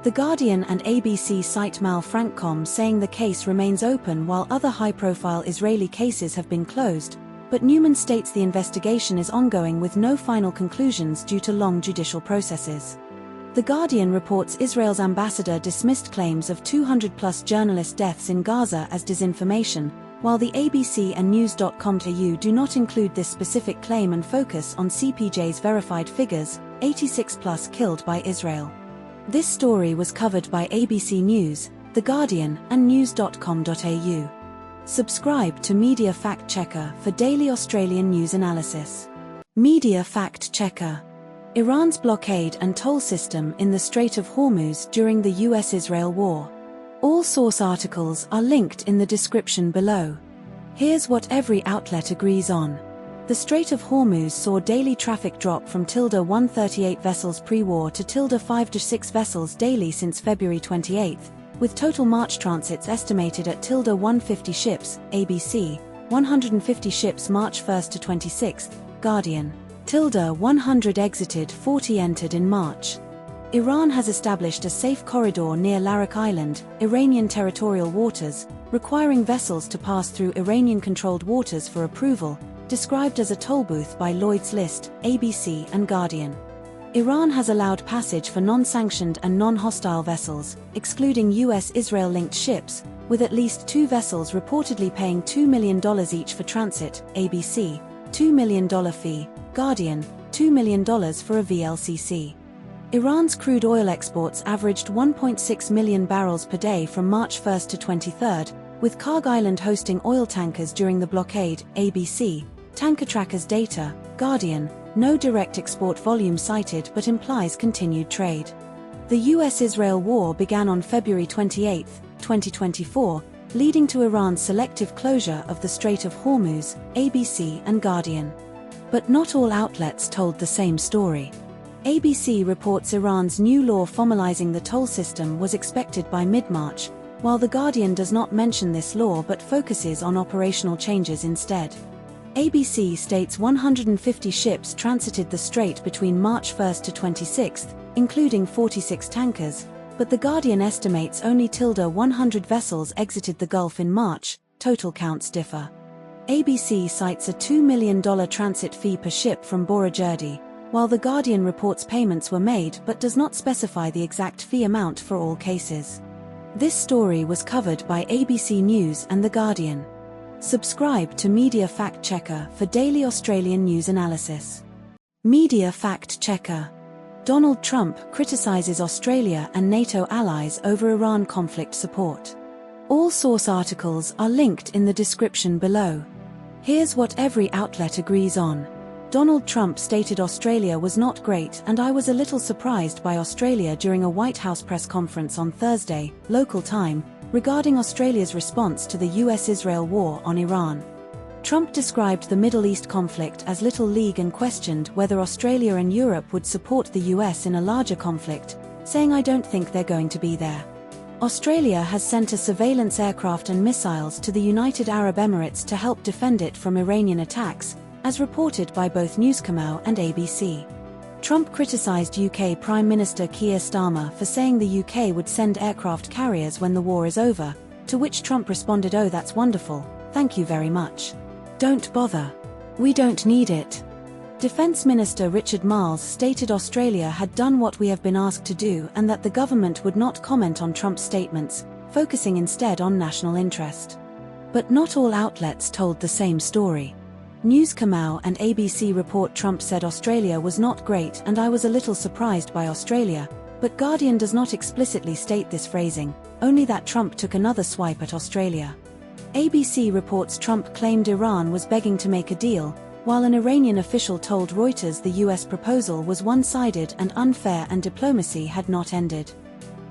Speaker 1: The Guardian and ABC cite Mal Frankcom saying the case remains open while other high-profile Israeli cases have been closed, but Newman states the investigation is ongoing with no final conclusions due to long judicial processes. The Guardian reports Israel's ambassador dismissed claims of 200-plus journalist deaths in Gaza as disinformation, while the ABC and News.com.au do not include this specific claim and focus on CPJ's verified figures, 86-plus killed by Israel. This story was covered by ABC News, The Guardian, and News.com.au. Subscribe to Media Fact Checker for daily Australian news analysis. Media Fact Checker. Iran's blockade and toll system in the Strait of Hormuz during the US-Israel war. All source articles are linked in the description below. Here's what every outlet agrees on. The Strait of Hormuz saw daily traffic drop from 138 vessels pre-war to 5-6 vessels daily since February 28, with total March transits estimated at 150 ships, ABC, 150 ships March 1 to 26, Guardian, 100 exited 40 entered in March. Iran has established a safe corridor near Larak Island, Iranian territorial waters, requiring vessels to pass through Iranian-controlled waters for approval, described as a toll booth by Lloyd's List, ABC and Guardian. Iran has allowed passage for non-sanctioned and non-hostile vessels, excluding US-Israel-linked ships, with at least 2 vessels reportedly paying $2 million each for transit, ABC, $2 million fee, Guardian, $2 million for a VLCC. Iran's crude oil exports averaged 1.6 million barrels per day from March 1 to 23, with Karg Island hosting oil tankers during the blockade, ABC, Tanker Trackers data, Guardian, no direct export volume cited but implies continued trade. The US-Israel war began on February 28, 2024, leading to Iran's selective closure of the Strait of Hormuz, ABC and Guardian. But not all outlets told the same story. ABC reports Iran's new law formalizing the toll system was expected by mid-March, while The Guardian does not mention this law but focuses on operational changes instead. ABC states 150 ships transited the strait between March 1 to 26, including 46 tankers, but The Guardian estimates only 100 vessels exited the Gulf in March. Total counts differ. ABC cites a $2 million transit fee per ship from Borajerdi, while The Guardian reports payments were made but does not specify the exact fee amount for all cases. This story was covered by ABC News and The Guardian. Subscribe to Media Fact Checker for daily Australian news analysis. Media Fact Checker. Donald Trump criticizes Australia and NATO allies over Iran conflict support. All source articles are linked in the description below. Here's what every outlet agrees on. Donald Trump stated Australia was not great, and I was a little surprised by Australia during a White House press conference on Thursday, local time, regarding Australia's response to the US-Israel war on Iran. Trump described the Middle East conflict as Little League and questioned whether Australia and Europe would support the US in a larger conflict, saying, "I don't think they're going to be there." Australia has sent a surveillance aircraft and missiles to the United Arab Emirates to help defend it from Iranian attacks, as reported by both Newscomau and ABC. Trump criticized UK Prime Minister Keir Starmer for saying the UK would send aircraft carriers when the war is over, to which Trump responded, "Oh, that's wonderful, thank you very much. Don't bother. We don't need it." Defense Minister Richard Marles stated Australia had done what we have been asked to do and that the government would not comment on Trump's statements, focusing instead on national interest. But not all outlets told the same story. Newscomau and ABC report Trump said Australia was not great and I was a little surprised by Australia, but Guardian does not explicitly state this phrasing, only that Trump took another swipe at Australia. ABC reports Trump claimed Iran was begging to make a deal, while an Iranian official told Reuters the US proposal was one-sided and unfair and diplomacy had not ended.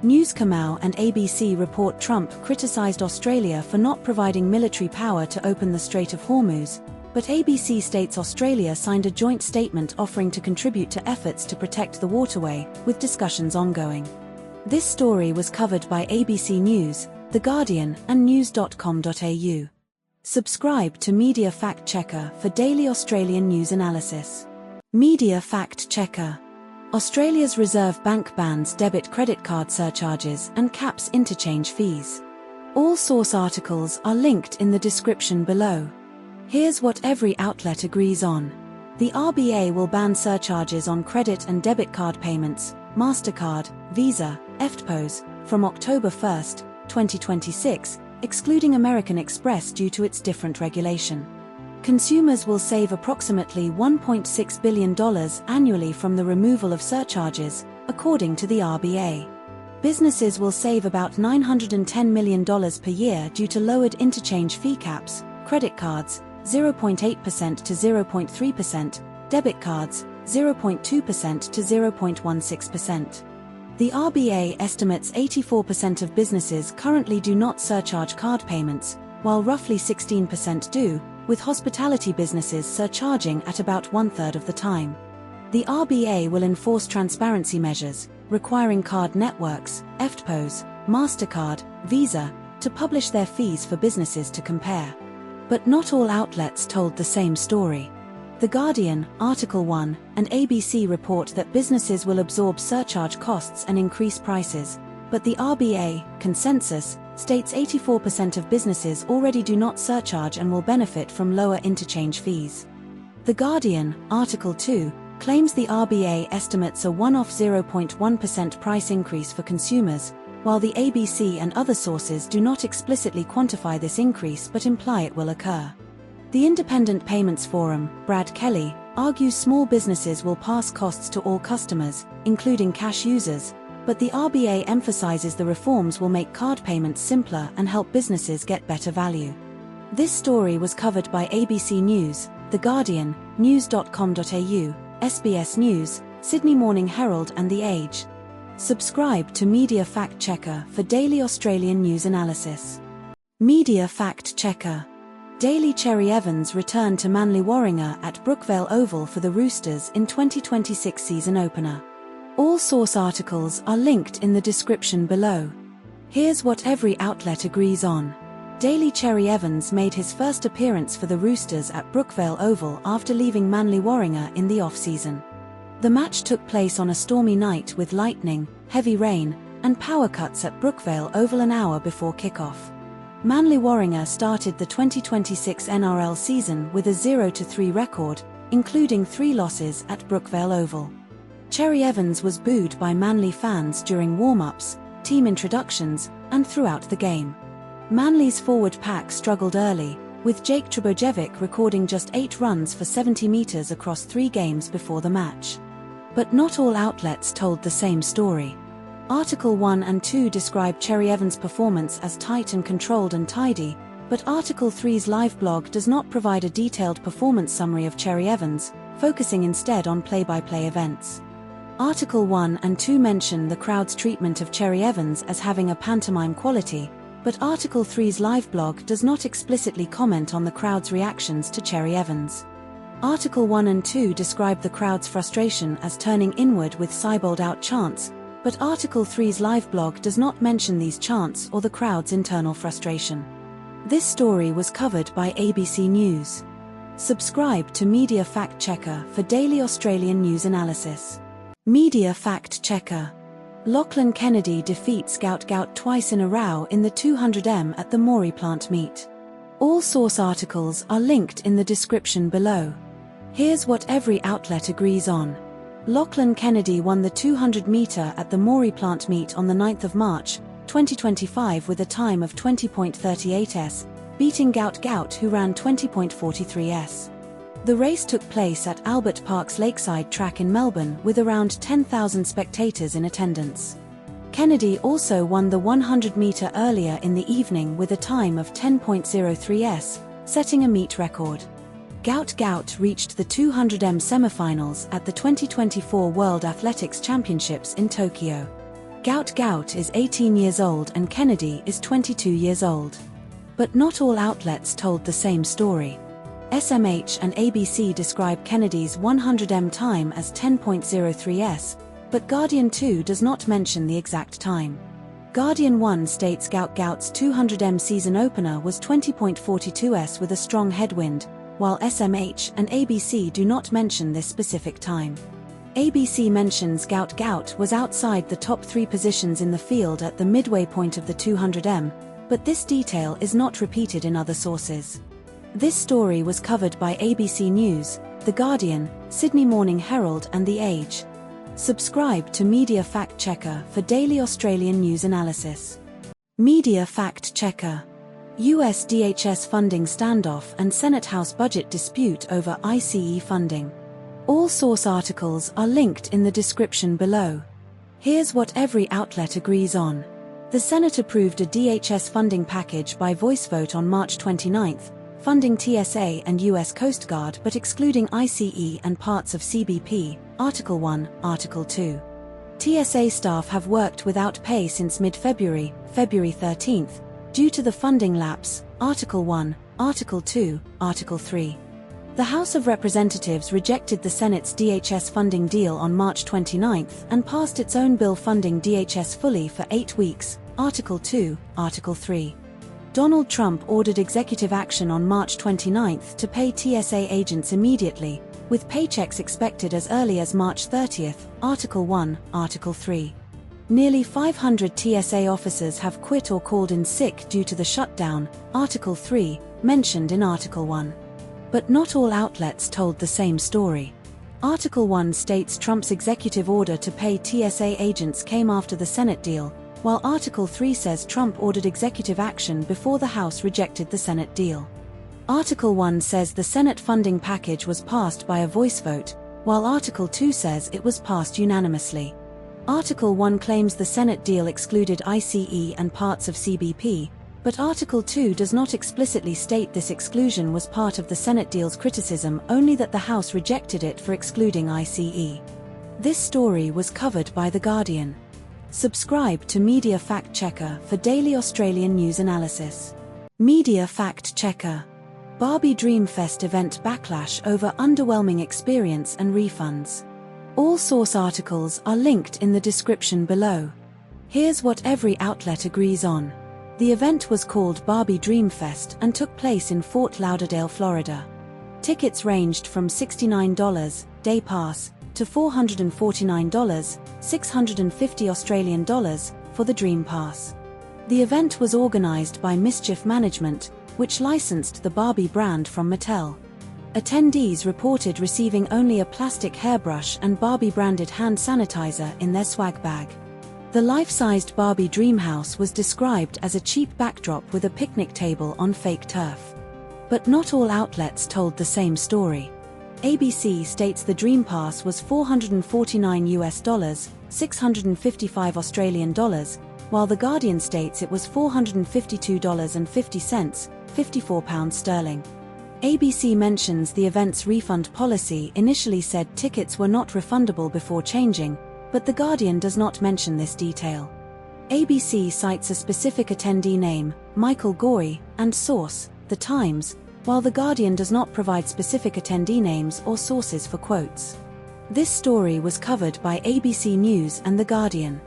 Speaker 1: Newscomau and ABC report Trump criticized Australia for not providing military power to open the Strait of Hormuz, but ABC states Australia signed a joint statement offering to contribute to efforts to protect the waterway, with discussions ongoing. This story was covered by ABC News, The Guardian, and news.com.au. Subscribe to Media Fact Checker for daily Australian news analysis. Media Fact Checker. Australia's Reserve Bank bans debit credit card surcharges and caps interchange fees. All source articles are linked in the description below. Here's what every outlet agrees on. The RBA will ban surcharges on credit and debit card payments, MasterCard, Visa, EFTPOS, from October 1, 2026, excluding American Express due to its different regulation. Consumers will save approximately $1.6 billion annually from the removal of surcharges, according to the RBA. Businesses will save about $910 million per year due to lowered interchange fee caps, credit cards, 0.8% to 0.3%, debit cards, 0.2% to 0.16%. The RBA estimates 84% of businesses currently do not surcharge card payments, while roughly 16% do, with hospitality businesses surcharging at about 1/3 of the time. The RBA will enforce transparency measures, requiring card networks, EFTPOS, MasterCard, Visa, to publish their fees for businesses to compare. But not all outlets told the same story. The Guardian, Article 1, and ABC report that businesses will absorb surcharge costs and increase prices, but the RBA consensus states 84% of businesses already do not surcharge and will benefit from lower interchange fees. The Guardian, Article 2, claims the RBA estimates a one-off 0.1% price increase for consumers, while the ABC and other sources do not explicitly quantify this increase but imply it will occur. The Independent Payments Forum, Brad Kelly, argues small businesses will pass costs to all customers, including cash users, but the RBA emphasizes the reforms will make card payments simpler and help businesses get better value. This story was covered by ABC News, The Guardian, news.com.au, SBS News, Sydney Morning Herald and The Age. Subscribe to Media Fact Checker for daily Australian news analysis. Media Fact Checker. Daly Cherry-Evans returned to Manly Warringah at Brookvale Oval for the Roosters in 2026 season opener. All source articles are linked in the description below. Here's what every outlet agrees on. Daly Cherry-Evans made his first appearance for the Roosters at Brookvale Oval after leaving Manly Warringah in the off-season. The match took place on a stormy night with lightning, heavy rain, and power cuts at Brookvale Oval an hour before kick-off. Manly Warringah started the 2026 NRL season with a 0-3 record, including 3 losses at Brookvale Oval. Cherry-Evans was booed by Manly fans during warm-ups, team introductions, and throughout the game. Manly's forward pack struggled early, with Jake Trbojevic recording just 8 runs for 70 metres across 3 games before the match. But not all outlets told the same story. Article 1 and 2 describe Cherry-Evans' performance as tight and controlled and tidy, but Article 3's live blog does not provide a detailed performance summary of Cherry-Evans, focusing instead on play-by-play events. Article 1 and 2 mention the crowd's treatment of Cherry-Evans as having a pantomime quality, but Article 3's live blog does not explicitly comment on the crowd's reactions to Cherry-Evans. Article 1 and 2 describe the crowd's frustration as turning inward with Seibold out chants, but Article 3's live blog does not mention these chants or the crowd's internal frustration. This story was covered by ABC News. Subscribe to Media Fact Checker for daily Australian news analysis. Media Fact Checker. Lachlan Kennedy defeats Gout Gout twice in a row in the 200m at the Maurie Plant Meet. All source articles are linked in the description below. Here's what every outlet agrees on. Lachlan Kennedy won the 200-metre at the Maurie Plant Meet on the 9th of March, 2025 with a time of 20.38s, beating Gout Gout who ran 20.43s. The race took place at Albert Park's Lakeside track in Melbourne with around 10,000 spectators in attendance. Kennedy also won the 100-metre earlier in the evening with a time of 10.03s, setting a meet record. Gout Gout reached the 200m semi-finals at the 2024 World Athletics Championships in Tokyo. Gout Gout is 18 years old and Kennedy is 22 years old. But not all outlets told the same story. SMH and ABC describe Kennedy's 100m time as 10.03s, but Guardian 2 does not mention the exact time. Guardian 1 states Gout Gout's 200m season opener was 20.42s with a strong headwind, while SMH and ABC do not mention this specific time. ABC mentions Gout Gout was outside the top 3 positions in the field at the midway point of the 200m, but this detail is not repeated in other sources. This story was covered by ABC News, The Guardian, Sydney Morning Herald and The Age. Subscribe to Media Fact Checker for daily Australian news analysis. Media Fact Checker. US DHS funding standoff and Senate House budget dispute over ICE funding. All source articles are linked in the description below. Here's what every outlet agrees on. The Senate approved a DHS funding package by voice vote on March 29, funding TSA and US Coast Guard but excluding ICE and parts of CBP, Article 1, Article 2. TSA staff have worked without pay since mid-February, February 13, due to the funding lapse, Article 1, Article 2, Article 3. The House of Representatives rejected the Senate's DHS funding deal on March 29 and passed its own bill funding DHS fully for 8 weeks, Article 2, Article 3. Donald Trump ordered executive action on March 29 to pay TSA agents immediately, with paychecks expected as early as March 30, Article 1, Article 3. Nearly 500 TSA officers have quit or called in sick due to the shutdown, Article 3, mentioned in Article 1. But not all outlets told the same story. Article 1 states Trump's executive order to pay TSA agents came after the Senate deal, while Article 3 says Trump ordered executive action before the House rejected the Senate deal. Article 1 says the Senate funding package was passed by a voice vote, while Article 2 says it was passed unanimously. Article 1 claims the Senate deal excluded ICE and parts of CBP, but Article 2 does not explicitly state this exclusion was part of the Senate deal's criticism, only that the House rejected it for excluding ICE. This story was covered by The Guardian. Subscribe to Media Fact Checker for daily Australian news analysis. Media Fact Checker. Barbie Dream Fest event backlash over underwhelming experience and refunds. All source articles are linked in the description below. Here's what every outlet agrees on. The event was called Barbie Dream Fest and took place in Fort Lauderdale, Florida. Tickets ranged from $69, day pass, to $449, 650 Australian dollars, for the Dream Pass. The event was organized by Mischief Management, which licensed the Barbie brand from Mattel. Attendees reported receiving only a plastic hairbrush and Barbie-branded hand sanitizer in their swag bag. The life-sized Barbie dream house was described as a cheap backdrop with a picnic table on fake turf. But not all outlets told the same story. ABC states the Dream Pass was $449, 655 Australian dollars, while The Guardian states it was $452.50, 54 pounds sterling. ABC mentions the event's refund policy initially said tickets were not refundable before changing, but The Guardian does not mention this detail. ABC cites a specific attendee name, Michael Gorey, and source, The Times, while The Guardian does not provide specific attendee names or sources for quotes. This story was covered by ABC News and The Guardian.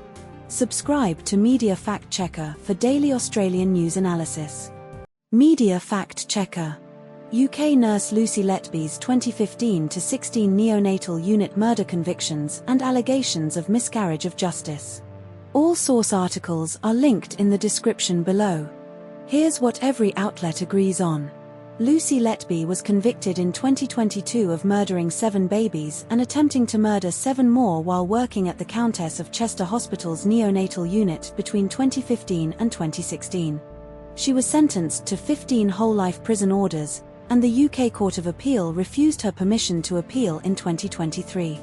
Speaker 1: Subscribe to Media Fact Checker for daily Australian news analysis. Media Fact Checker. UK nurse Lucy Letby's 2015-16 neonatal unit murder convictions and allegations of miscarriage of justice. All source articles are linked in the description below. Here's what every outlet agrees on. Lucy Letby was convicted in 2022 of murdering 7 babies and attempting to murder 7 more while working at the Countess of Chester Hospital's neonatal unit between 2015 and 2016. She was sentenced to 15 whole-life prison orders, and the UK Court of Appeal refused her permission to appeal in 2023.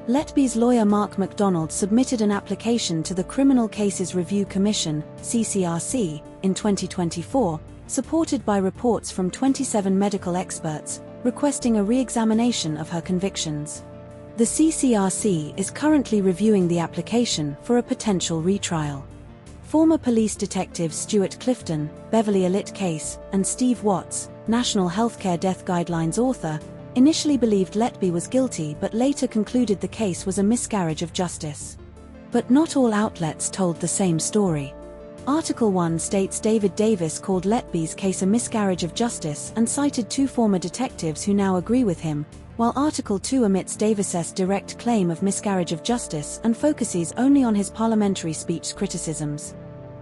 Speaker 1: Letby's lawyer Mark MacDonald submitted an application to the Criminal Cases Review Commission, CCRC, in 2024, supported by reports from 27 medical experts, requesting a re-examination of her convictions. The CCRC is currently reviewing the application for a potential retrial. Former police detectives Stuart Clifton, Beverly Elite Case, and Steve Watts, National Healthcare Death Guidelines author, initially believed Letby was guilty but later concluded the case was a miscarriage of justice. But not all outlets told the same story. Article 1 states David Davis called Letby's case a miscarriage of justice and cited 2 former detectives who now agree with him, while Article 2 omits Davis's direct claim of miscarriage of justice and focuses only on his parliamentary speech criticisms.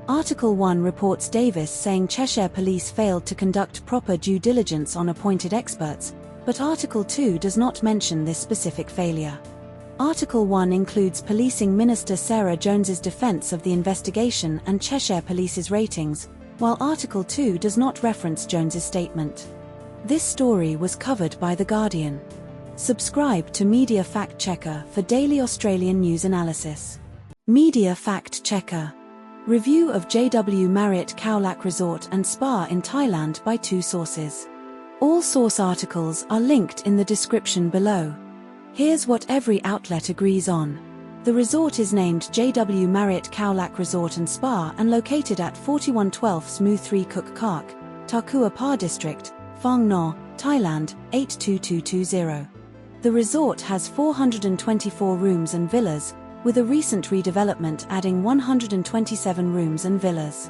Speaker 1: Article 1 reports Davis saying Cheshire Police failed to conduct proper due diligence on appointed experts, but Article 2 does not mention this specific failure. Article 1 includes Policing Minister Sarah Jones's defence of the investigation and Cheshire Police's ratings, while Article 2 does not reference Jones's statement. This story was covered by The Guardian. Subscribe to Media Fact Checker for daily Australian news analysis. Media Fact Checker. Review of JW Marriott Khao Lak Resort and Spa in Thailand by 2 sources. All source articles are linked in the description below. Here's what every outlet agrees on. The resort is named JW Marriott Khao Lak Resort and Spa and located at 4112 Smoo 3 Kuk Kark, Takua Pa District, Phang Ngo, Thailand, 82220. The resort has 424 rooms and villas, with a recent redevelopment adding 127 rooms and villas.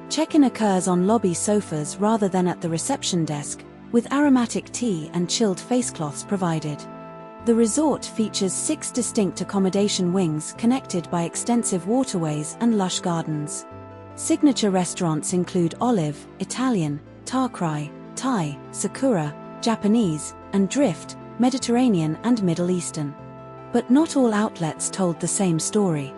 Speaker 1: Check-in occurs on lobby sofas rather than at the reception desk, with aromatic tea and chilled facecloths provided. The resort features 6 distinct accommodation wings connected by extensive waterways and lush gardens. Signature restaurants include Olive, Italian, Tarkrai, Thai, Sakura, Japanese, and Drift, Mediterranean and Middle Eastern. But not all outlets told the same story.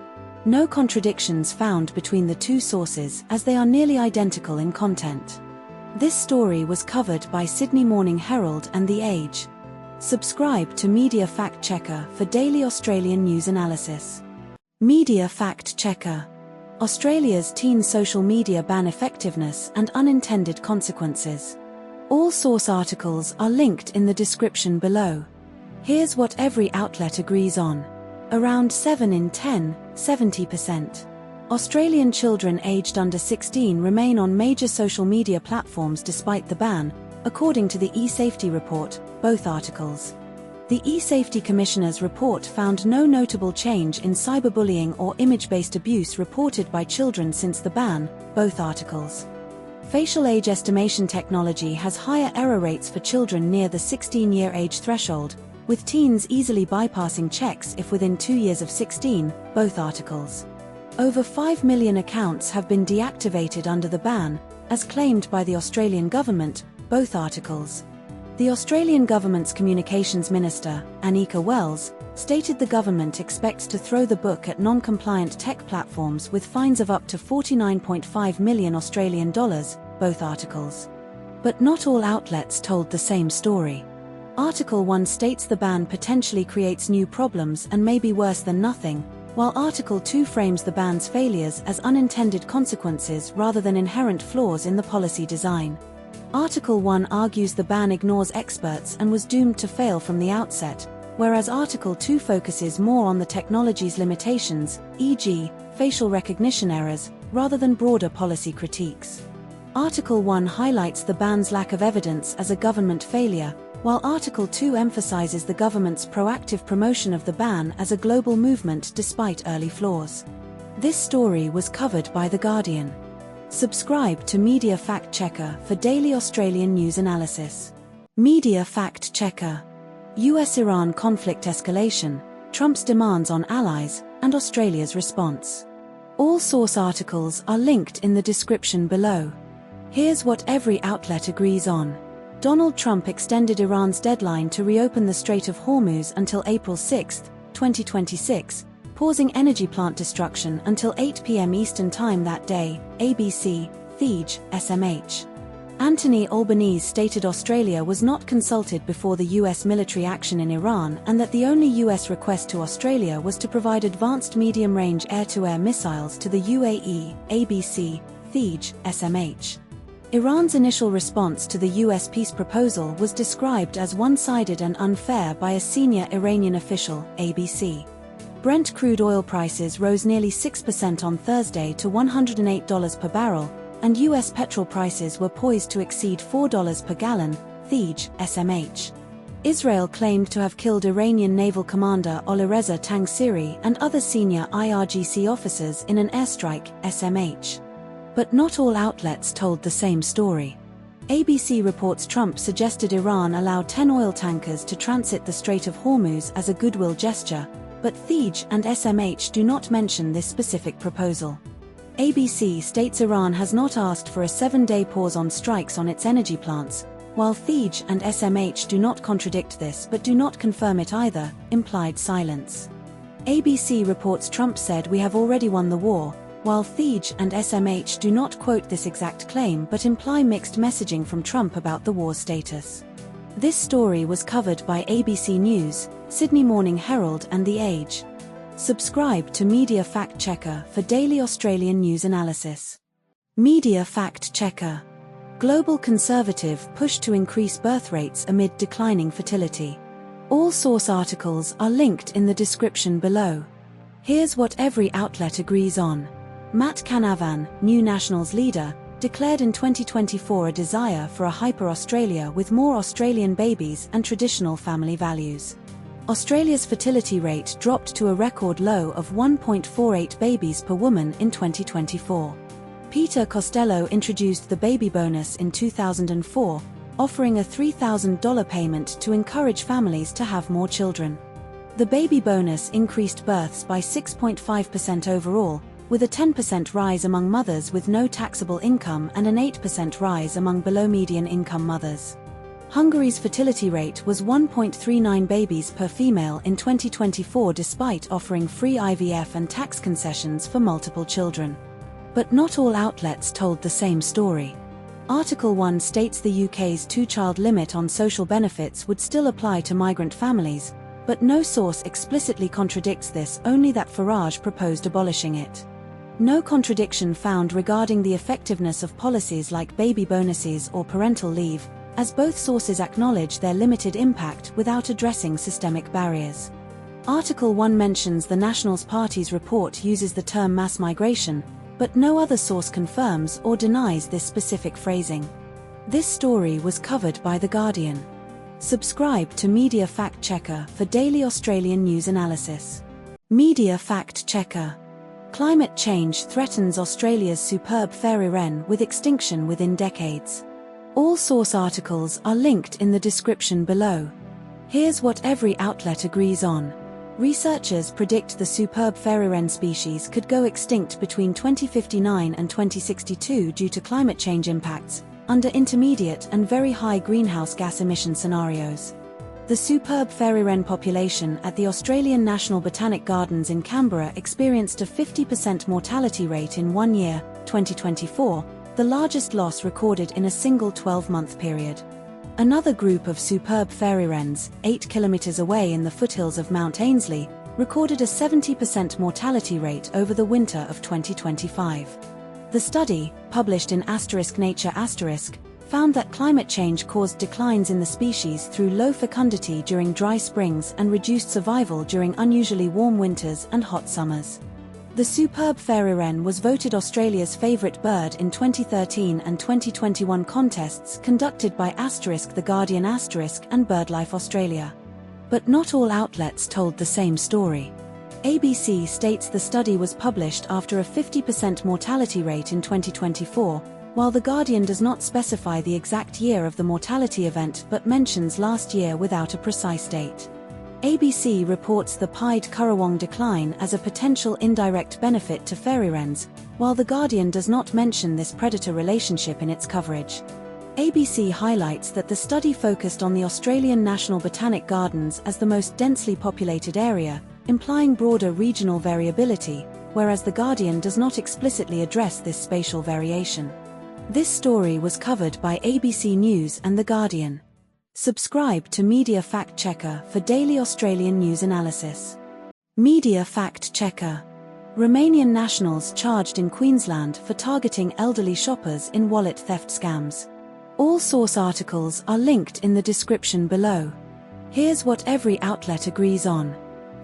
Speaker 1: No contradictions found between the two sources as they are nearly identical in content. This story was covered by Sydney Morning Herald and The Age. Subscribe to Media Fact Checker for daily Australian news analysis. Media Fact Checker. Australia's teen social media ban effectiveness and unintended consequences. All source articles are linked in the description below. Here's what every outlet agrees on. Around 7 in 10, 70%. Australian children aged under 16 remain on major social media platforms despite the ban, according to the eSafety report, both articles. The eSafety Commissioner's report found no notable change in cyberbullying or image-based abuse reported by children since the ban, both articles. Facial age estimation technology has higher error rates for children near the 16-year age threshold, with teens easily bypassing checks if within 2 years of 16, both articles. Over 5 million accounts have been deactivated under the ban, as claimed by the Australian government, both articles. The Australian government's communications minister, Anika Wells, stated the government expects to throw the book at non-compliant tech platforms with fines of up to $49.5 million Australian dollars, both articles. But not all outlets told the same story. Article 1 states the ban potentially creates new problems and may be worse than nothing, while Article 2 frames the ban's failures as unintended consequences rather than inherent flaws in the policy design. Article 1 argues the ban ignores experts and was doomed to fail from the outset, whereas Article 2 focuses more on the technology's limitations, e.g., facial recognition errors, rather than broader policy critiques. Article 1 highlights the ban's lack of evidence as a government failure, while Article 2 emphasizes the government's proactive promotion of the ban as a global movement despite early flaws. This story was covered by The Guardian. Subscribe to Media Fact Checker for daily Australian news analysis. Media Fact Checker. US-Iran conflict escalation, Trump's demands on allies, and Australia's response. All source articles are linked in the description below. Here's what every outlet agrees on. Donald Trump extended Iran's deadline to reopen the Strait of Hormuz until April 6, 2026, pausing energy plant destruction until 8 p.m. Eastern Time that day, ABC, Thej, SMH. Anthony Albanese stated Australia was not consulted before the US military action in Iran and that the only US request to Australia was to provide advanced medium-range air-to-air missiles to the UAE, ABC, Thej, SMH. Iran's initial response to the US peace proposal was described as one-sided and unfair by a senior Iranian official, ABC. Brent crude oil prices rose nearly 6% on Thursday to $108 per barrel, and US petrol prices were poised to exceed $4 per gallon, Thej, SMH. Israel claimed to have killed Iranian naval commander Alireza Tangsiri and other senior IRGC officers in an airstrike, SMH. But not all outlets told the same story. ABC reports Trump suggested Iran allow 10 oil tankers to transit the Strait of Hormuz as a goodwill gesture, but Thej and SMH do not mention this specific proposal. ABC states Iran has not asked for a 7-day pause on strikes on its energy plants, while Thej and SMH do not contradict this but do not confirm it either, implied silence. ABC reports Trump said we have already won the war, while Thej and SMH do not quote this exact claim but imply mixed messaging from Trump about the war's status. This story was covered by ABC News, Sydney Morning Herald and The Age. Subscribe to Media Fact Checker for daily Australian news analysis. Media Fact Checker. Global Conservative push to increase birth rates amid declining fertility. All source articles are linked in the description below. Here's what every outlet agrees on. Matt Canavan, New Nationals leader, declared in 2024 a desire for a hyper-Australia with more Australian babies and traditional family values. Australia's fertility rate dropped to a record low of 1.48 babies per woman in 2024. Peter Costello introduced the baby bonus in 2004, offering a $3,000 payment to encourage families to have more children. The baby bonus increased births by 6.5% overall, with a 10% rise among mothers with no taxable income and an 8% rise among below-median income mothers. Hungary's fertility rate was 1.39 babies per female in 2024 despite offering free IVF and tax concessions for multiple children. But not all outlets told the same story. Article 1 states the UK's two-child limit on social benefits would still apply to migrant families, but no source explicitly contradicts this, only that Farage proposed abolishing it. No contradiction found regarding the effectiveness of policies like baby bonuses or parental leave, as both sources acknowledge their limited impact without addressing systemic barriers. Article 1 mentions the Nationals Party's report uses the term mass migration, but no other source confirms or denies this specific phrasing. This story was covered by The Guardian. Subscribe to Media Fact Checker for daily Australian news analysis. Media Fact Checker. Climate change threatens Australia's superb fairy wren with extinction within decades. All source articles are linked in the description below. Here's what every outlet agrees on. Researchers predict the superb fairy wren species could go extinct between 2059 and 2062 due to climate change impacts, under intermediate and very high greenhouse gas emission scenarios. The superb fairy wren population at the Australian National Botanic Gardens in Canberra experienced a 50% mortality rate in 1 year, 2024, the largest loss recorded in a single 12-month period. Another group of superb fairy wrens, 8 kilometres away in the foothills of Mount Ainslie, recorded a 70% mortality rate over the winter of 2025. The study, published in Nature found that climate change caused declines in the species through low fecundity during dry springs and reduced survival during unusually warm winters and hot summers. The superb fairy wren was voted Australia's favourite bird in 2013 and 2021 contests conducted by The Guardian and BirdLife Australia. But not all outlets told the same story. ABC states the study was published after a 50% mortality rate in 2024, while The Guardian does not specify the exact year of the mortality event but mentions last year without a precise date. ABC reports the pied currawong decline as a potential indirect benefit to fairy wrens, while The Guardian does not mention this predator relationship in its coverage. ABC highlights that the study focused on the Australian National Botanic Gardens as the most densely populated area, implying broader regional variability, whereas The Guardian does not explicitly address this spatial variation. This story was covered by ABC News and The Guardian. Subscribe to Media Fact Checker for daily Australian news analysis. Media Fact Checker. Romanian nationals charged in Queensland for targeting elderly shoppers in wallet theft scams. All source articles are linked in the description below. Here's what every outlet agrees on.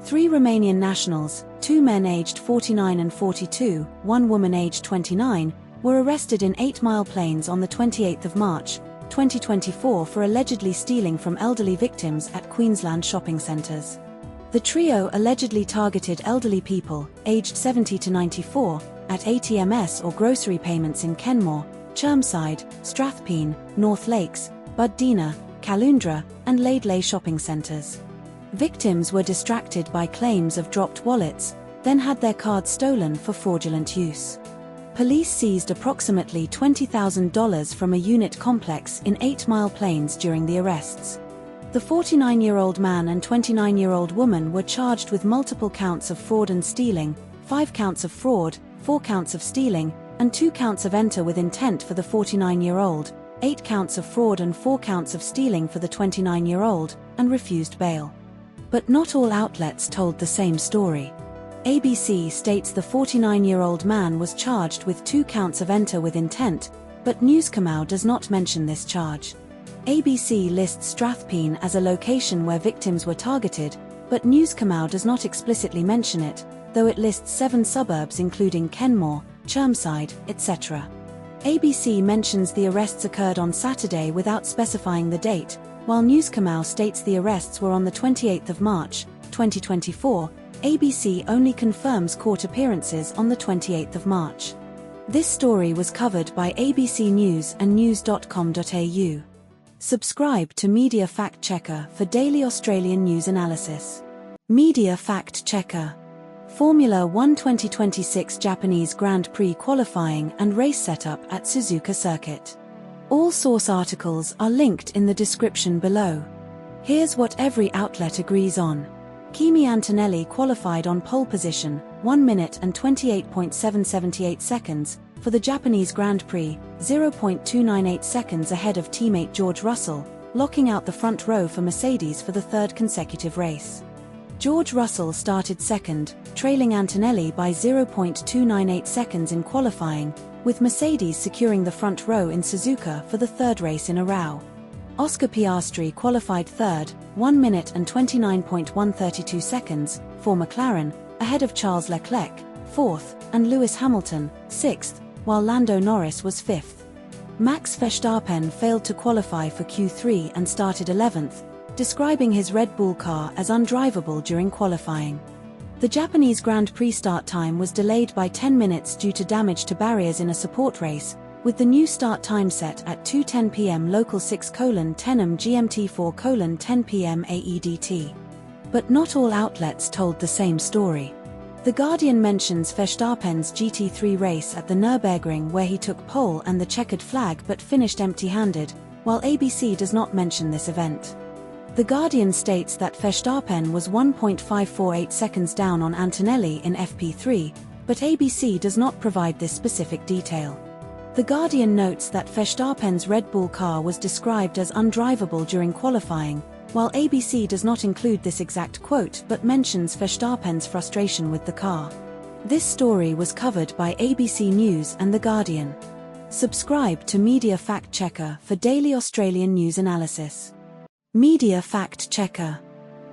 Speaker 1: 3 Romanian nationals, 2 men aged 49 and 42, 1 woman aged 29, were arrested in 8 Mile Plains on the 28th of March, 2024 for allegedly stealing from elderly victims at Queensland shopping centres. The trio allegedly targeted elderly people, aged 70 to 94, at ATMs or grocery payments in Kenmore, Chermside, Strathpine, North Lakes, Buddina, Caloundra, and Laidley shopping centres. Victims were distracted by claims of dropped wallets, then had their cards stolen for fraudulent use. Police seized approximately $20,000 from a unit complex in 8 Mile Plains during the arrests. The 49-year-old man and 29-year-old woman were charged with multiple counts of fraud and stealing, 5 counts of fraud, 4 counts of stealing, and 2 counts of enter with intent for the 49-year-old, 8 counts of fraud and 4 counts of stealing for the 29-year-old, and refused bail. But not all outlets told the same story. ABC states the 49-year-old man was charged with 2 counts of enter with intent, but Newscomau does not mention this charge. ABC lists Strathpine as a location where victims were targeted, but Newscomau does not explicitly mention it, though it lists 7 suburbs including Kenmore, Chermside, etc. ABC mentions the arrests occurred on Saturday without specifying the date, while Newscomau states the arrests were on the 28th of March, 2024, ABC only confirms court appearances on the 28th of March. This story was covered by ABC News and news.com.au. Subscribe to Media Fact Checker for daily Australian news analysis. Media Fact Checker. Formula 1 2026 Japanese Grand Prix qualifying and race setup at Suzuka Circuit. All source articles are linked in the description below. Here's what every outlet agrees on. Kimi Antonelli qualified on pole position, 1 minute and 28.778 seconds, for the Japanese Grand Prix, 0.298 seconds ahead of teammate George Russell, locking out the front row for Mercedes for the third consecutive race. George Russell started second, trailing Antonelli by 0.298 seconds in qualifying, with Mercedes securing the front row in Suzuka for the third race in a row. Oscar Piastri qualified third, 1 minute and 29.132 seconds, for McLaren, ahead of Charles Leclerc, fourth, and Lewis Hamilton, sixth, while Lando Norris was fifth. Max Verstappen failed to qualify for Q3 and started 11th, describing his Red Bull car as undrivable during qualifying. The Japanese Grand Prix start time was delayed by 10 minutes due to damage to barriers in a support race, with the new start time set at 2:10 p.m. local 6:10 am GMT 4:10 p.m. AEDT. But not all outlets told the same story. The Guardian mentions Verstappen's GT3 race at the Nürburgring where he took pole and the checkered flag but finished empty-handed, while ABC does not mention this event. The Guardian states that Verstappen was 1.548 seconds down on Antonelli in FP3, but ABC does not provide this specific detail. The Guardian notes that Verstappen's Red Bull car was described as undrivable during qualifying, while ABC does not include this exact quote but mentions Verstappen's frustration with the car. This story was covered by ABC News and The Guardian. Subscribe to Media Fact Checker for daily Australian news analysis. Media Fact Checker.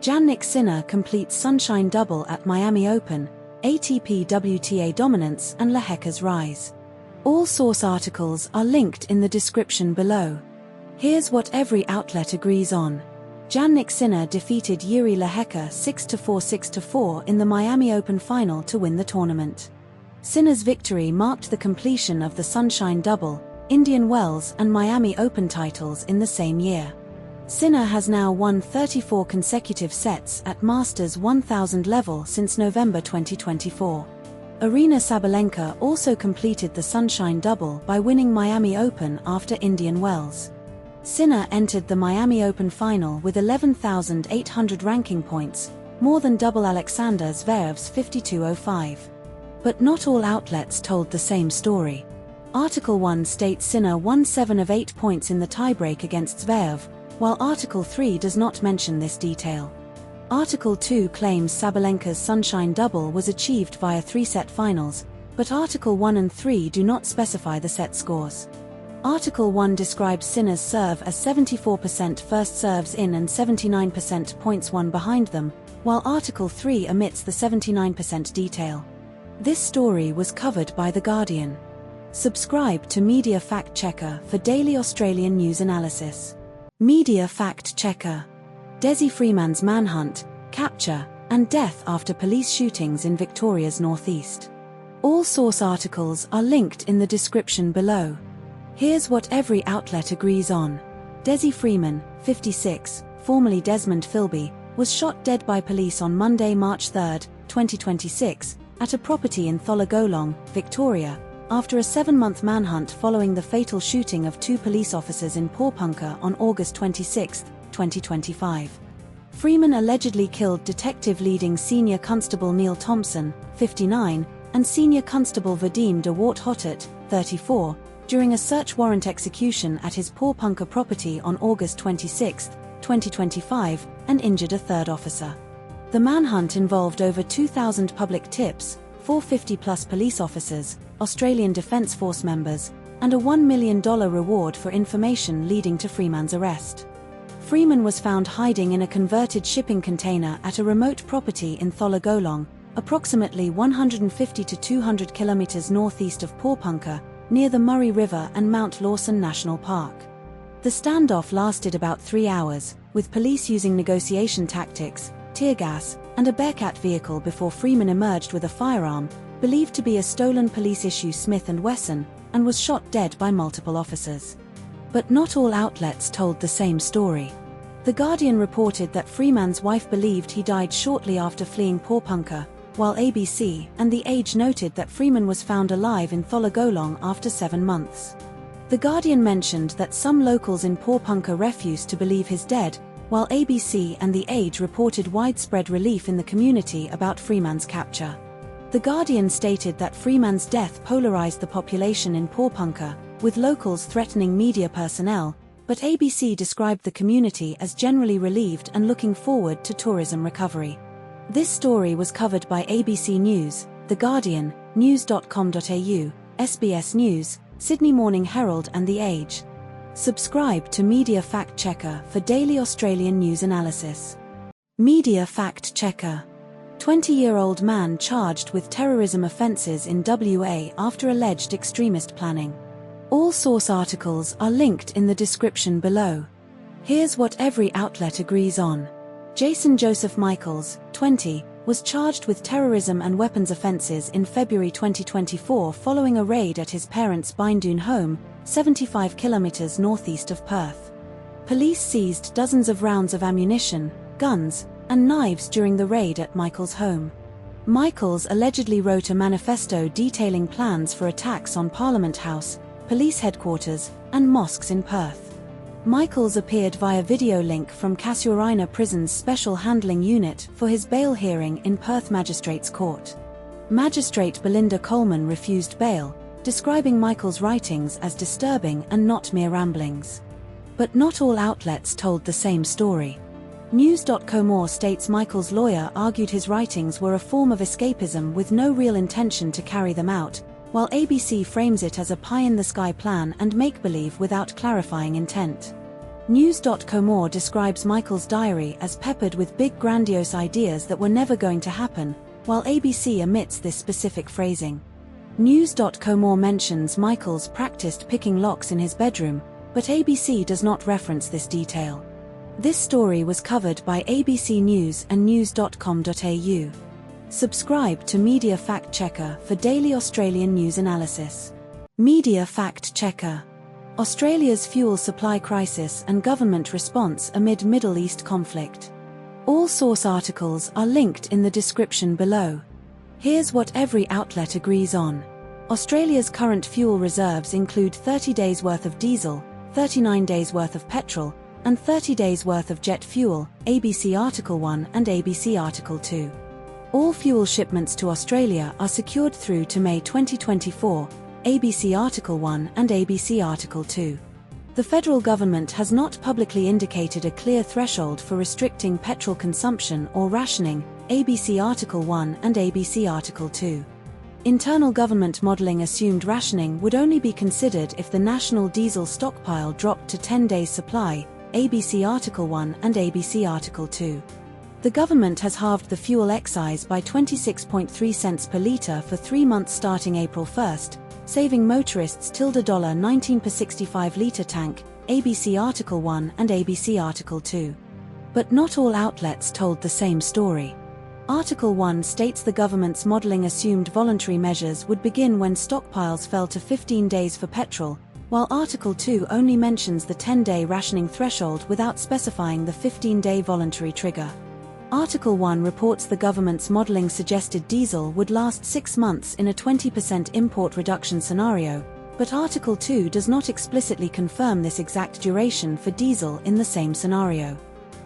Speaker 1: Jannik Sinner completes Sunshine Double at Miami Open, ATP WTA dominance and Lehecka's rise. All source articles are linked in the description below. Here's what every outlet agrees on. Jannik Sinner defeated Jiri Lehecka 6-4 6-4 in the Miami Open final to win the tournament. Sinner's victory marked the completion of the Sunshine Double, Indian Wells and Miami Open titles in the same year. Sinner has now won 34 consecutive sets at Masters 1000 level since November 2024. Aryna Sabalenka also completed the Sunshine Double by winning Miami Open after Indian Wells. Sinner entered the Miami Open final with 11,800 ranking points, more than double Alexander Zverev's 52.05. But not all outlets told the same story. Article 1 states Sinner won 7 of 8 points in the tiebreak against Zverev, while Article 3 does not mention this detail. Article 2 claims Sabalenka's Sunshine Double was achieved via 3-set finals, but Article 1 and 3 do not specify the set scores. Article 1 describes Sinner's serve as 74% first serves in and 79% points won behind them, while Article 3 omits the 79% detail. This story was covered by The Guardian. Subscribe to Media Fact Checker for daily Australian news analysis. Media Fact Checker. Desi Freeman's manhunt, capture, and death after police shootings in Victoria's northeast. All source articles are linked in the description below. Here's what every outlet agrees on. Desi Freeman, 56, formerly Desmond Philby, was shot dead by police on Monday, March 3, 2026, at a property in Thollagolong, Victoria, after a 7-month manhunt following the fatal shooting of 2 police officers in Porepunkah on August 26, 2025. Freeman allegedly killed Detective Leading Senior Constable Neil Thompson, 59, and Senior Constable Vadim de Wart-Hottet, 34, during a search warrant execution at his Porepunkah property on August 26, 2025, and injured a third officer. The manhunt involved over 2,000 public tips, 450-plus police officers, Australian Defence Force members, and a $1 million reward for information leading to Freeman's arrest. Freeman was found hiding in a converted shipping container at a remote property in Thollagolong, approximately 150 to 200 kilometres northeast of Porepunkah, near the Murray River and Mount Lawson National Park. The standoff lasted about 3 hours, with police using negotiation tactics, tear gas, and a Bearcat vehicle before Freeman emerged with a firearm, believed to be a stolen police-issue Smith & Wesson, and was shot dead by multiple officers. But not all outlets told the same story. The Guardian reported that Freeman's wife believed he died shortly after fleeing Porepunkah, while ABC and The Age noted that Freeman was found alive in Tholagolong after 7 months. The Guardian mentioned that some locals in Porepunkah refused to believe he's dead, while ABC and The Age reported widespread relief in the community about Freeman's capture. The Guardian stated that Freeman's death polarized the population in Porepunkah, with locals threatening media personnel, but ABC described the community as generally relieved and looking forward to tourism recovery. This story was covered by ABC News, The Guardian, news.com.au, SBS News, Sydney Morning Herald and The Age. Subscribe to Media Fact Checker for daily Australian news analysis. Media Fact Checker. 20-year-old man charged with terrorism offences in WA after alleged extremist planning. All source articles are linked in the description below. Here's what every outlet agrees on. Jason Joseph Michaels, 20, was charged with terrorism and weapons offences in February 2024 following a raid at his parents' Bindoon home, 75 kilometres northeast of Perth. Police seized dozens of rounds of ammunition, guns, and knives during the raid at Michaels' home. Michaels allegedly wrote a manifesto detailing plans for attacks on Parliament House, police headquarters, and mosques in Perth. Michaels appeared via video link from Casuarina Prison's Special Handling Unit for his bail hearing in Perth Magistrates Court. Magistrate Belinda Coleman refused bail, describing Michaels' writings as disturbing and not mere ramblings. But not all outlets told the same story. News.com states Michaels' lawyer argued his writings were a form of escapism with no real intention to carry them out, while ABC frames it as a pie-in-the-sky plan and make-believe without clarifying intent. News.com describes Michaels' diary as peppered with big grandiose ideas that were never going to happen, while ABC omits this specific phrasing. News.com mentions Michaels practiced picking locks in his bedroom, but ABC does not reference this detail. This story was covered by ABC News and news.com.au. Subscribe to Media Fact Checker for daily Australian news analysis. Media Fact Checker. Australia's fuel supply crisis and government response amid Middle East conflict. All source articles are linked in the description below. Here's what every outlet agrees on. Australia's current fuel reserves include 30 days worth of diesel, 39 days worth of petrol, and 30 days worth of jet fuel, ABC Article 1 and ABC Article 2. All fuel shipments to Australia are secured through to May 2024, ABC Article 1 and ABC Article 2. The federal government has not publicly indicated a clear threshold for restricting petrol consumption or rationing, ABC Article 1 and ABC Article 2. Internal government modelling assumed rationing would only be considered if the national diesel stockpile dropped to 10 days' supply, ABC Article 1 and ABC Article 2. The government has halved the fuel excise by 26.3 cents per litre for 3 months starting April 1st, saving motorists $19 per 65-litre tank, ABC Article 1 and ABC Article 2. But not all outlets told the same story. Article 1 states the government's modelling assumed voluntary measures would begin when stockpiles fell to 15 days for petrol, while Article 2 only mentions the 10-day rationing threshold without specifying the 15-day voluntary trigger. Article 1 reports the government's modelling suggested diesel would last 6 months in a 20% import reduction scenario, but Article 2 does not explicitly confirm this exact duration for diesel in the same scenario.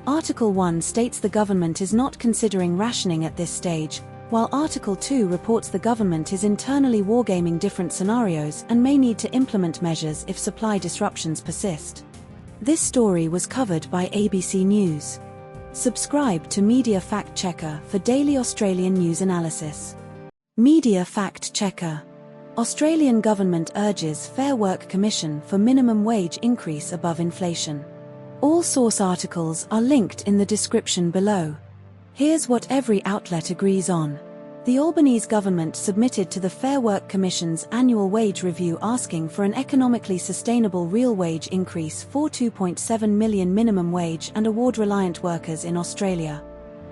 Speaker 1: Article 1 states the government is not considering rationing at this stage, while Article 2 reports the government is internally wargaming different scenarios and may need to implement measures if supply disruptions persist. This story was covered by ABC News. Subscribe to Media Fact Checker for daily Australian news analysis. Media Fact Checker. Australian government urges Fair Work Commission for minimum wage increase above inflation. All source articles are linked in the description below. Here's what every outlet agrees on. The Albanese government submitted to the Fair Work Commission's annual wage review asking for an economically sustainable real wage increase for 2.7 million minimum wage and award-reliant workers in Australia.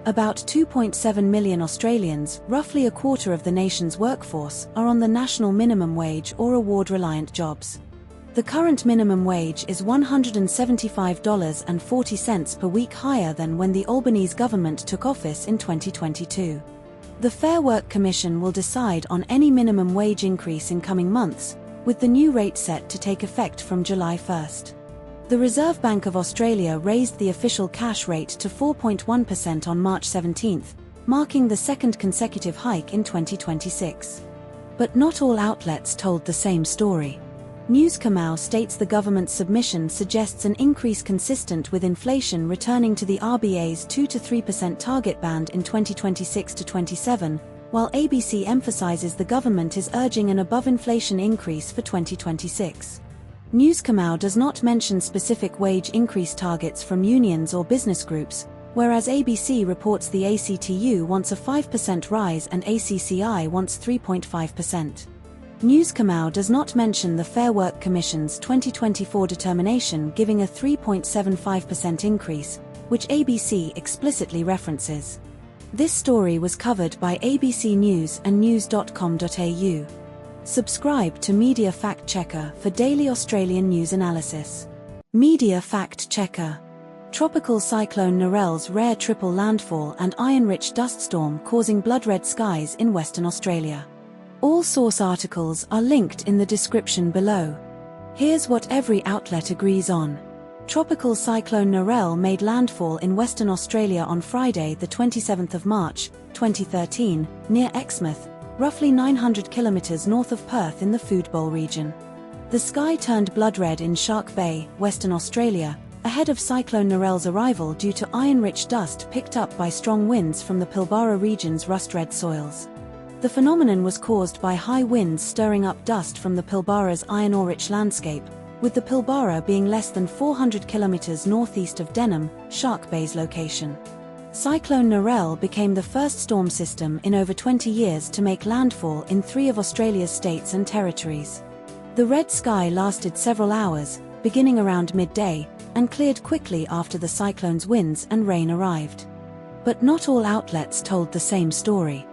Speaker 1: About 2.7 million Australians, roughly a quarter of the nation's workforce, are on the national minimum wage or award-reliant jobs. The current minimum wage is $175.40 per week, higher than when the Albanese government took office in 2022. The Fair Work Commission will decide on any minimum wage increase in coming months, with the new rate set to take effect from July 1st. The Reserve Bank of Australia raised the official cash rate to 4.1% on March 17, marking the second consecutive hike in 2026. But not all outlets told the same story. News Kamau states the government's submission suggests an increase consistent with inflation returning to the RBA's 2 to 3% target band in 2026 to 27, while ABC emphasizes the government is urging an above-inflation increase for 2026. News Kamau does not mention specific wage increase targets from unions or business groups, whereas ABC reports the ACTU wants a 5% rise and ACCI wants 3.5%. News Kamau does not mention the Fair Work Commission's 2024 determination giving a 3.75% increase, which ABC explicitly references. This story was covered by ABC News and news.com.au. Subscribe to Media Fact Checker for daily Australian news analysis. Media Fact Checker. Tropical Cyclone Narelle's rare triple landfall and iron-rich dust storm causing blood-red skies in Western Australia. All source articles are linked in the description below. Here's what every outlet agrees on. Tropical Cyclone Narelle made landfall in Western Australia on Friday, the 27th of March, 2013, near Exmouth, roughly 900 kilometers north of Perth in the Food Bowl region. The sky turned blood-red in Shark Bay, Western Australia, ahead of Cyclone Narelle's arrival due to iron-rich dust picked up by strong winds from the Pilbara region's rust-red soils. The phenomenon was caused by high winds stirring up dust from the Pilbara's iron ore-rich landscape, with the Pilbara being less than 400 kilometers northeast of Denham, Shark Bay's location. Cyclone Narelle became the first storm system in over 20 years to make landfall in 3 of Australia's states and territories. The red sky lasted several hours, beginning around midday, and cleared quickly after the cyclone's winds and rain arrived. But not all outlets told the same story.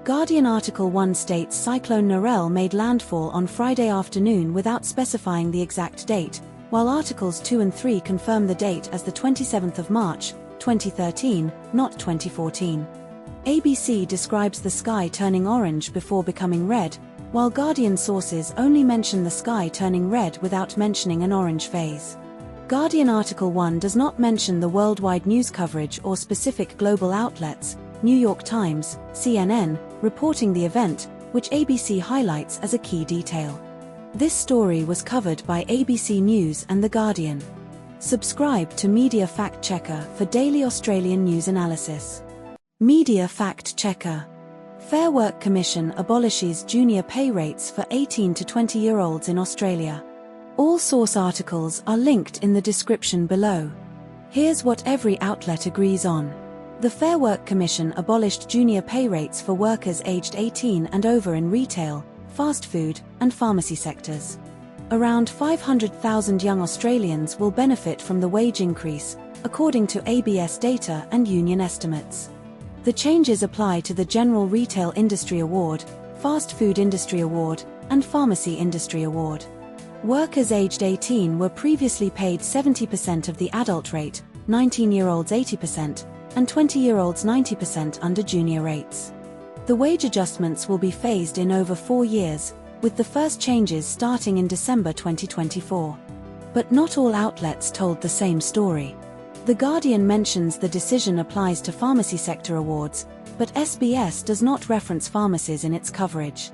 Speaker 1: Guardian Article 1 states Cyclone Narelle made landfall on Friday afternoon without specifying the exact date, while Articles 2 and 3 confirm the date as the 27th of March, 2013, not 2014. ABC describes the sky turning orange before becoming red, while Guardian sources only mention the sky turning red without mentioning an orange phase. Guardian Article 1 does not mention the worldwide news coverage or specific global outlets, New York Times, CNN, reporting the event, which ABC highlights as a key detail. This story was covered by ABC News and The Guardian. Subscribe to Media Fact Checker for daily Australian news analysis. Media Fact Checker. Fair Work Commission abolishes junior pay rates for 18 to 20-year-olds in Australia. All source articles are linked in the description below. Here's what every outlet agrees on. The Fair Work Commission abolished junior pay rates for workers aged 18 and over in retail, fast food, and pharmacy sectors. Around 500,000 young Australians will benefit from the wage increase, according to ABS data and union estimates. The changes apply to the General Retail Industry Award, Fast Food Industry Award, and Pharmacy Industry Award. Workers aged 18 were previously paid 70% of the adult rate, 19-year-olds 80%, and 20-year-olds 90% under junior rates. The wage adjustments will be phased in over 4 years, with the first changes starting in December 2024. But not all outlets told the same story. The Guardian mentions the decision applies to pharmacy sector awards, but SBS does not reference pharmacies in its coverage.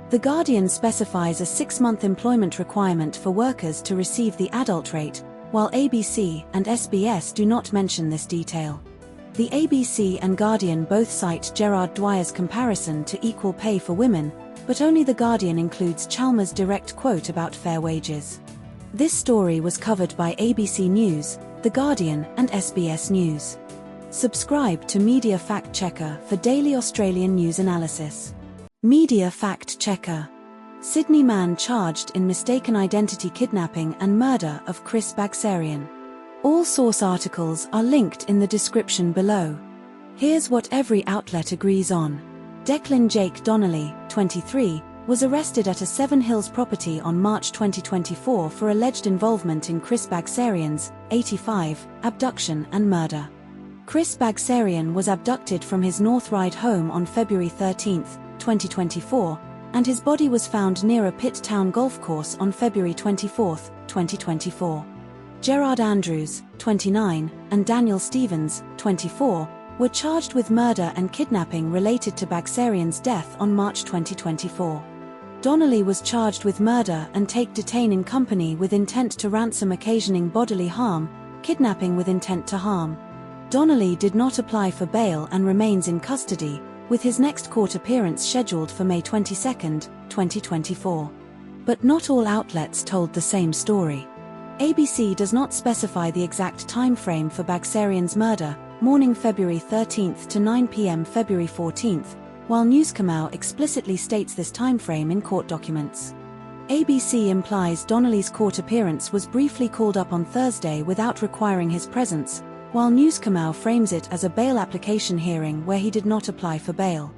Speaker 1: The Guardian specifies a 6-month employment requirement for workers to receive the adult rate, while ABC and SBS do not mention this detail. The ABC and Guardian both cite Gerard Dwyer's comparison to equal pay for women, but only The Guardian includes Chalmers' direct quote about fair wages. This story was covered by ABC News, The Guardian, and SBS News. Subscribe to Media Fact Checker for daily Australian news analysis. Media Fact Checker. Sydney man charged in mistaken identity kidnapping and murder of Chris Bagsarian. All source articles are linked in the description below. Here's what every outlet agrees on. Declan Jake Donnelly, 23, was arrested at a Seven Hills property on March 2024 for alleged involvement in Chris Bagsarian's, 85, abduction and murder. Chris Bagsarian was abducted from his North Ryde home on February 13, 2024, and his body was found near a Pitt Town golf course on February 24, 2024. Gerard Andrews, 29, and Daniel Stevens, 24, were charged with murder and kidnapping related to Bagsarian's death on March 2024. Donnelly was charged with murder and take detain in company with intent to ransom occasioning bodily harm, kidnapping with intent to harm. Donnelly did not apply for bail and remains in custody, with his next court appearance scheduled for May 22, 2024. But not all outlets told the same story. ABC does not specify the exact time frame for Bagsarian's murder, morning February 13 to 9 p.m. February 14, while Newscomau explicitly states this timeframe in court documents. ABC implies Donnelly's court appearance was briefly called up on Thursday without requiring his presence, while Newscomau frames it as a bail application hearing where he did not apply for bail.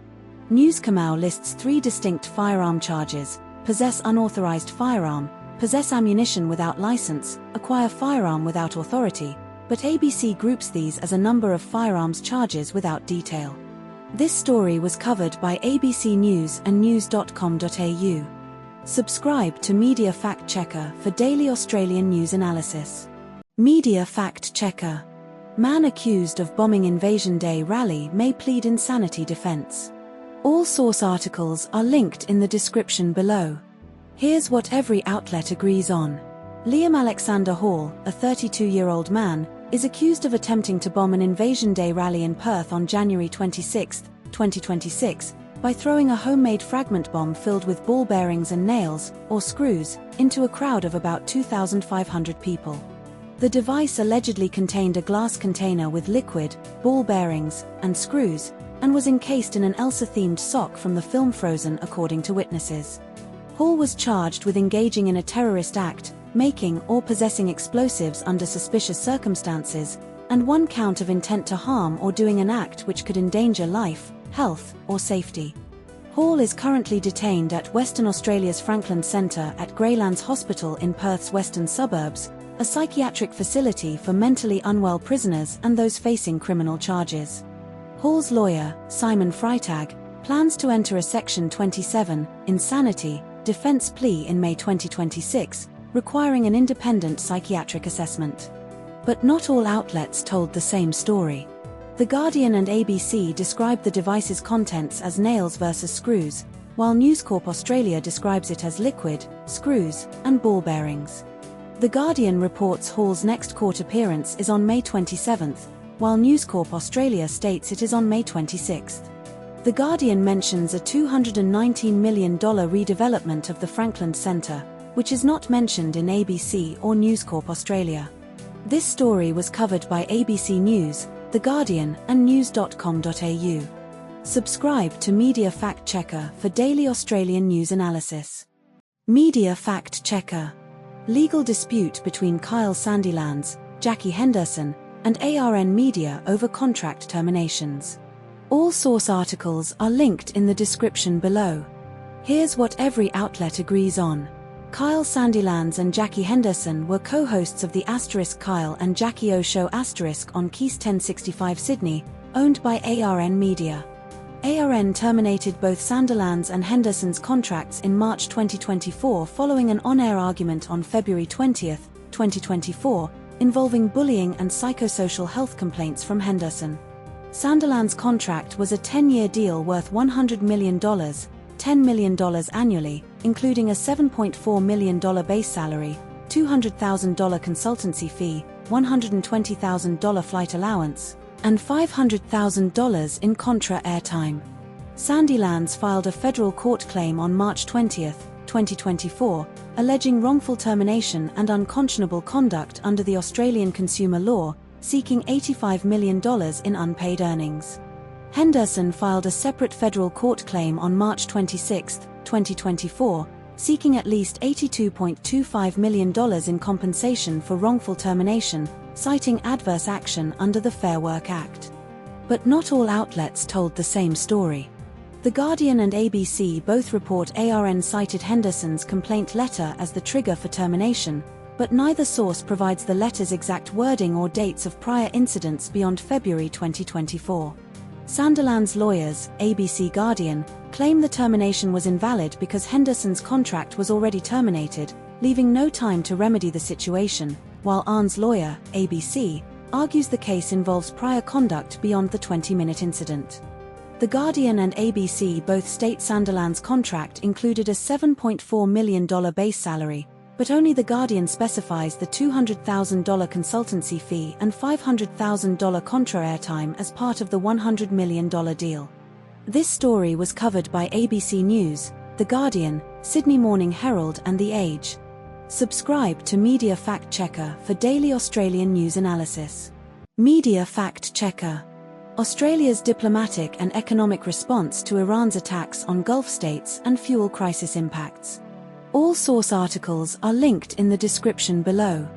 Speaker 1: Newscomau lists 3 distinct firearm charges: possess unauthorized firearm, possess ammunition without license, acquire firearm without authority, but ABC groups these as a number of firearms charges without detail. This story was covered by ABC News and news.com.au. Subscribe to Media Fact Checker for daily Australian news analysis. Media Fact Checker. Man accused of bombing Invasion Day rally may plead insanity defense. All source articles are linked in the description below. Here's what every outlet agrees on. Liam Alexander Hall, a 32-year-old man, is accused of attempting to bomb an Invasion Day rally in Perth on January 26, 2026, by throwing a homemade fragment bomb filled with ball bearings and nails, or screws, into a crowd of about 2,500 people. The device allegedly contained a glass container with liquid, ball bearings, and screws, and was encased in an Elsa-themed sock from the film Frozen, according to witnesses. Hall was charged with engaging in a terrorist act, making or possessing explosives under suspicious circumstances, and 1 count of intent to harm or doing an act which could endanger life, health, or safety. Hall is currently detained at Western Australia's Franklin Centre at Greylands Hospital in Perth's western suburbs, a psychiatric facility for mentally unwell prisoners and those facing criminal charges. Hall's lawyer, Simon Freitag, plans to enter a Section 27, insanity, defence plea in May 2026, requiring an independent psychiatric assessment. But not all outlets told the same story. The Guardian and ABC described the device's contents as nails versus screws, while News Corp Australia describes it as liquid, screws, and ball bearings. The Guardian reports Hall's next court appearance is on May 27, while News Corp Australia states it is on May 26. The Guardian mentions a $219 million redevelopment of the Franklin Centre, which is not mentioned in ABC or News Corp Australia. This story was covered by ABC News, The Guardian, and news.com.au. Subscribe to Media Fact Checker for daily Australian news analysis. Media Fact Checker. Legal dispute between Kyle Sandilands, Jackie Henderson, and ARN Media over contract terminations. All source articles are linked in the description below. Here's what every outlet agrees on. Kyle Sandilands and Jackie Henderson were co-hosts of the Kyle and Jackie O Show on Keys 1065 Sydney, owned by ARN Media. ARN terminated both Sandilands and Henderson's contracts in March 2024 following an on-air argument on February 20, 2024, involving bullying and psychosocial health complaints from Henderson. Sandilands' contract was a 10-year deal worth $100 million, $10 million annually, including a $7.4 million base salary, $200,000 consultancy fee, $120,000 flight allowance, and $500,000 in contra airtime. Sandilands filed a federal court claim on March 20, 2024, alleging wrongful termination and unconscionable conduct under the Australian consumer law, seeking $85 million in unpaid earnings. Henderson filed a separate federal court claim on March 26, 2024, seeking at least $82.25 million in compensation for wrongful termination, citing adverse action under the Fair Work Act. But not all outlets told the same story. The The Guardian and ABC both report ARN cited Henderson's complaint letter as the trigger for termination, but neither source provides the letter's exact wording or dates of prior incidents beyond February 2024. Sunderland's lawyers, ABC Guardian, claim the termination was invalid because Henderson's contract was already terminated, leaving no time to remedy the situation, while ARN's lawyer, ABC, argues the case involves prior conduct beyond the 20-minute incident. The Guardian and ABC both state Sunderland's contract included a $7.4 million base salary, but only The Guardian specifies the $200,000 consultancy fee and $500,000 contra airtime as part of the $100 million deal. This story was covered by ABC News, The Guardian, Sydney Morning Herald and The Age. Subscribe to Media Fact Checker for daily Australian news analysis. Media Fact Checker. Australia's diplomatic and economic response to Iran's attacks on Gulf states and fuel crisis impacts. All source articles are linked in the description below.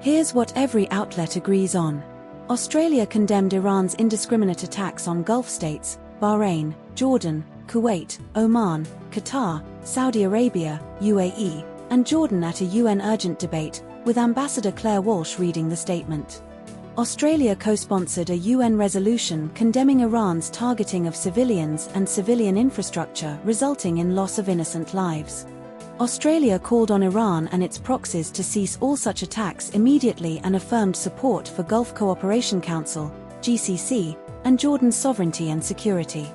Speaker 1: Here's what every outlet agrees on. Australia condemned Iran's indiscriminate attacks on Gulf states, Bahrain, Jordan, Kuwait, Oman, Qatar, Saudi Arabia, UAE, and Jordan at a UN urgent debate, with Ambassador Claire Walsh reading the statement. Australia co-sponsored a UN resolution condemning Iran's targeting of civilians and civilian infrastructure, resulting in loss of innocent lives. Australia called on Iran and its proxies to cease all such attacks immediately and affirmed support for Gulf Cooperation Council, GCC, and Jordan's sovereignty and security.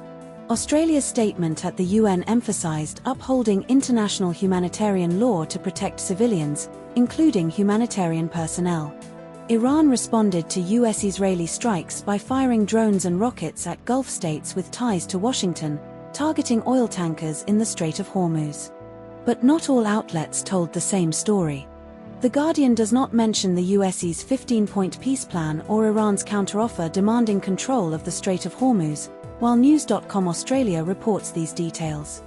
Speaker 1: Australia's statement at the UN emphasized upholding international humanitarian law to protect civilians, including humanitarian personnel. Iran responded to US-Israeli strikes by firing drones and rockets at Gulf states with ties to Washington, targeting oil tankers in the Strait of Hormuz. But not all outlets told the same story. The Guardian does not mention the US's 15-point peace plan or Iran's counteroffer demanding control of the Strait of Hormuz, while News.com Australia reports these details.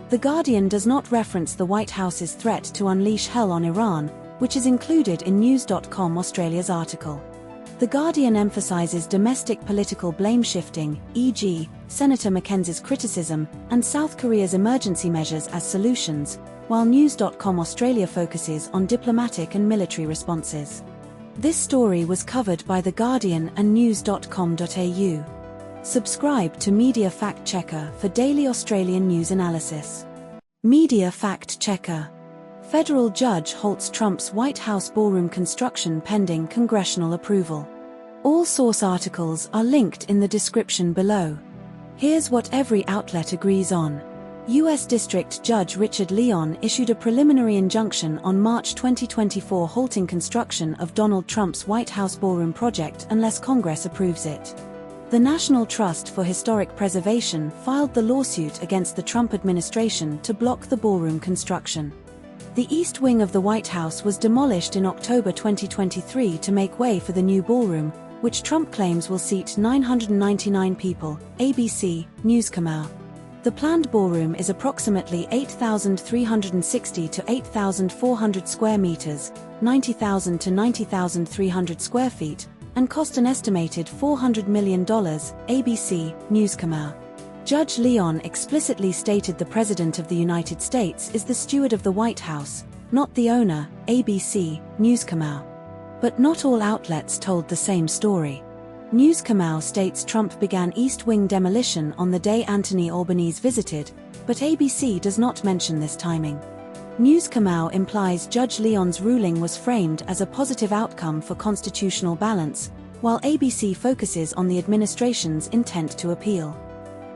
Speaker 1: The Guardian does not reference the White House's threat to unleash hell on Iran, which is included in News.com Australia's article. The Guardian emphasizes domestic political blame-shifting, e.g., Senator Mackenzie's criticism, and South Korea's emergency measures as solutions, while News.com Australia focuses on diplomatic and military responses. This story was covered by The Guardian and News.com.au. Subscribe to Media Fact Checker for daily Australian news analysis. Media Fact Checker. Federal judge halts Trump's White House ballroom construction pending congressional approval. All source articles are linked in the description below. Here's what every outlet agrees on. U.S. District Judge Richard Leon issued a preliminary injunction on March 2024 halting construction of Donald Trump's White House ballroom project unless Congress approves it. The National Trust for Historic Preservation filed the lawsuit against the Trump administration to block the ballroom construction. The east wing of the White House was demolished in October 2023 to make way for the new ballroom, which Trump claims will seat 999 people, ABC News. The planned ballroom is approximately 8,360 to 8,400 square meters, 90,000 to 90,300 square feet, and cost an estimated $400 million, ABC News. Judge Leon explicitly stated the President of the United States is the steward of the White House, not the owner, ABC News. But not all outlets told the same story. News states Trump began East Wing demolition on the day Anthony Albanese visited, but ABC does not mention this timing. News implies Judge Leon's ruling was framed as a positive outcome for constitutional balance, while ABC focuses on the administration's intent to appeal.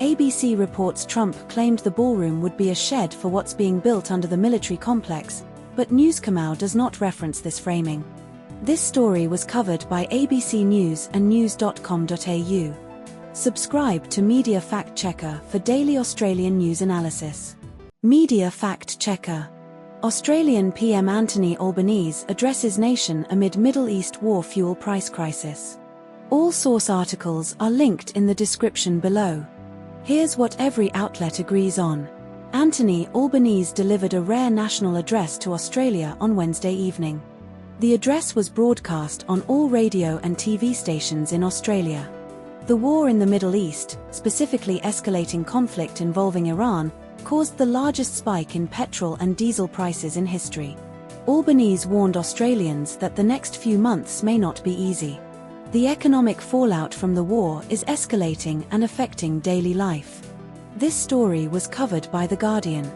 Speaker 1: ABC reports Trump claimed the ballroom would be a shed for what's being built under the military complex, but News does not reference this framing. This story was covered by ABC News and News.com.au. Subscribe to Media Fact Checker for daily Australian news analysis. Media Fact Checker. Australian PM Anthony Albanese addresses nation amid Middle East war fuel price crisis. All source articles are linked in the description below. Here's what every outlet agrees on. Anthony Albanese delivered a rare national address to Australia on Wednesday evening. The address was broadcast on all radio and TV stations in Australia. The war in the Middle East, specifically escalating conflict involving Iran, caused the largest spike in petrol and diesel prices in history. Albanese warned Australians that the next few months may not be easy. The economic fallout from the war is escalating and affecting daily life. This story was covered by The Guardian.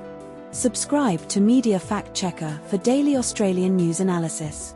Speaker 1: Subscribe to Media Fact Checker for daily Australian news analysis.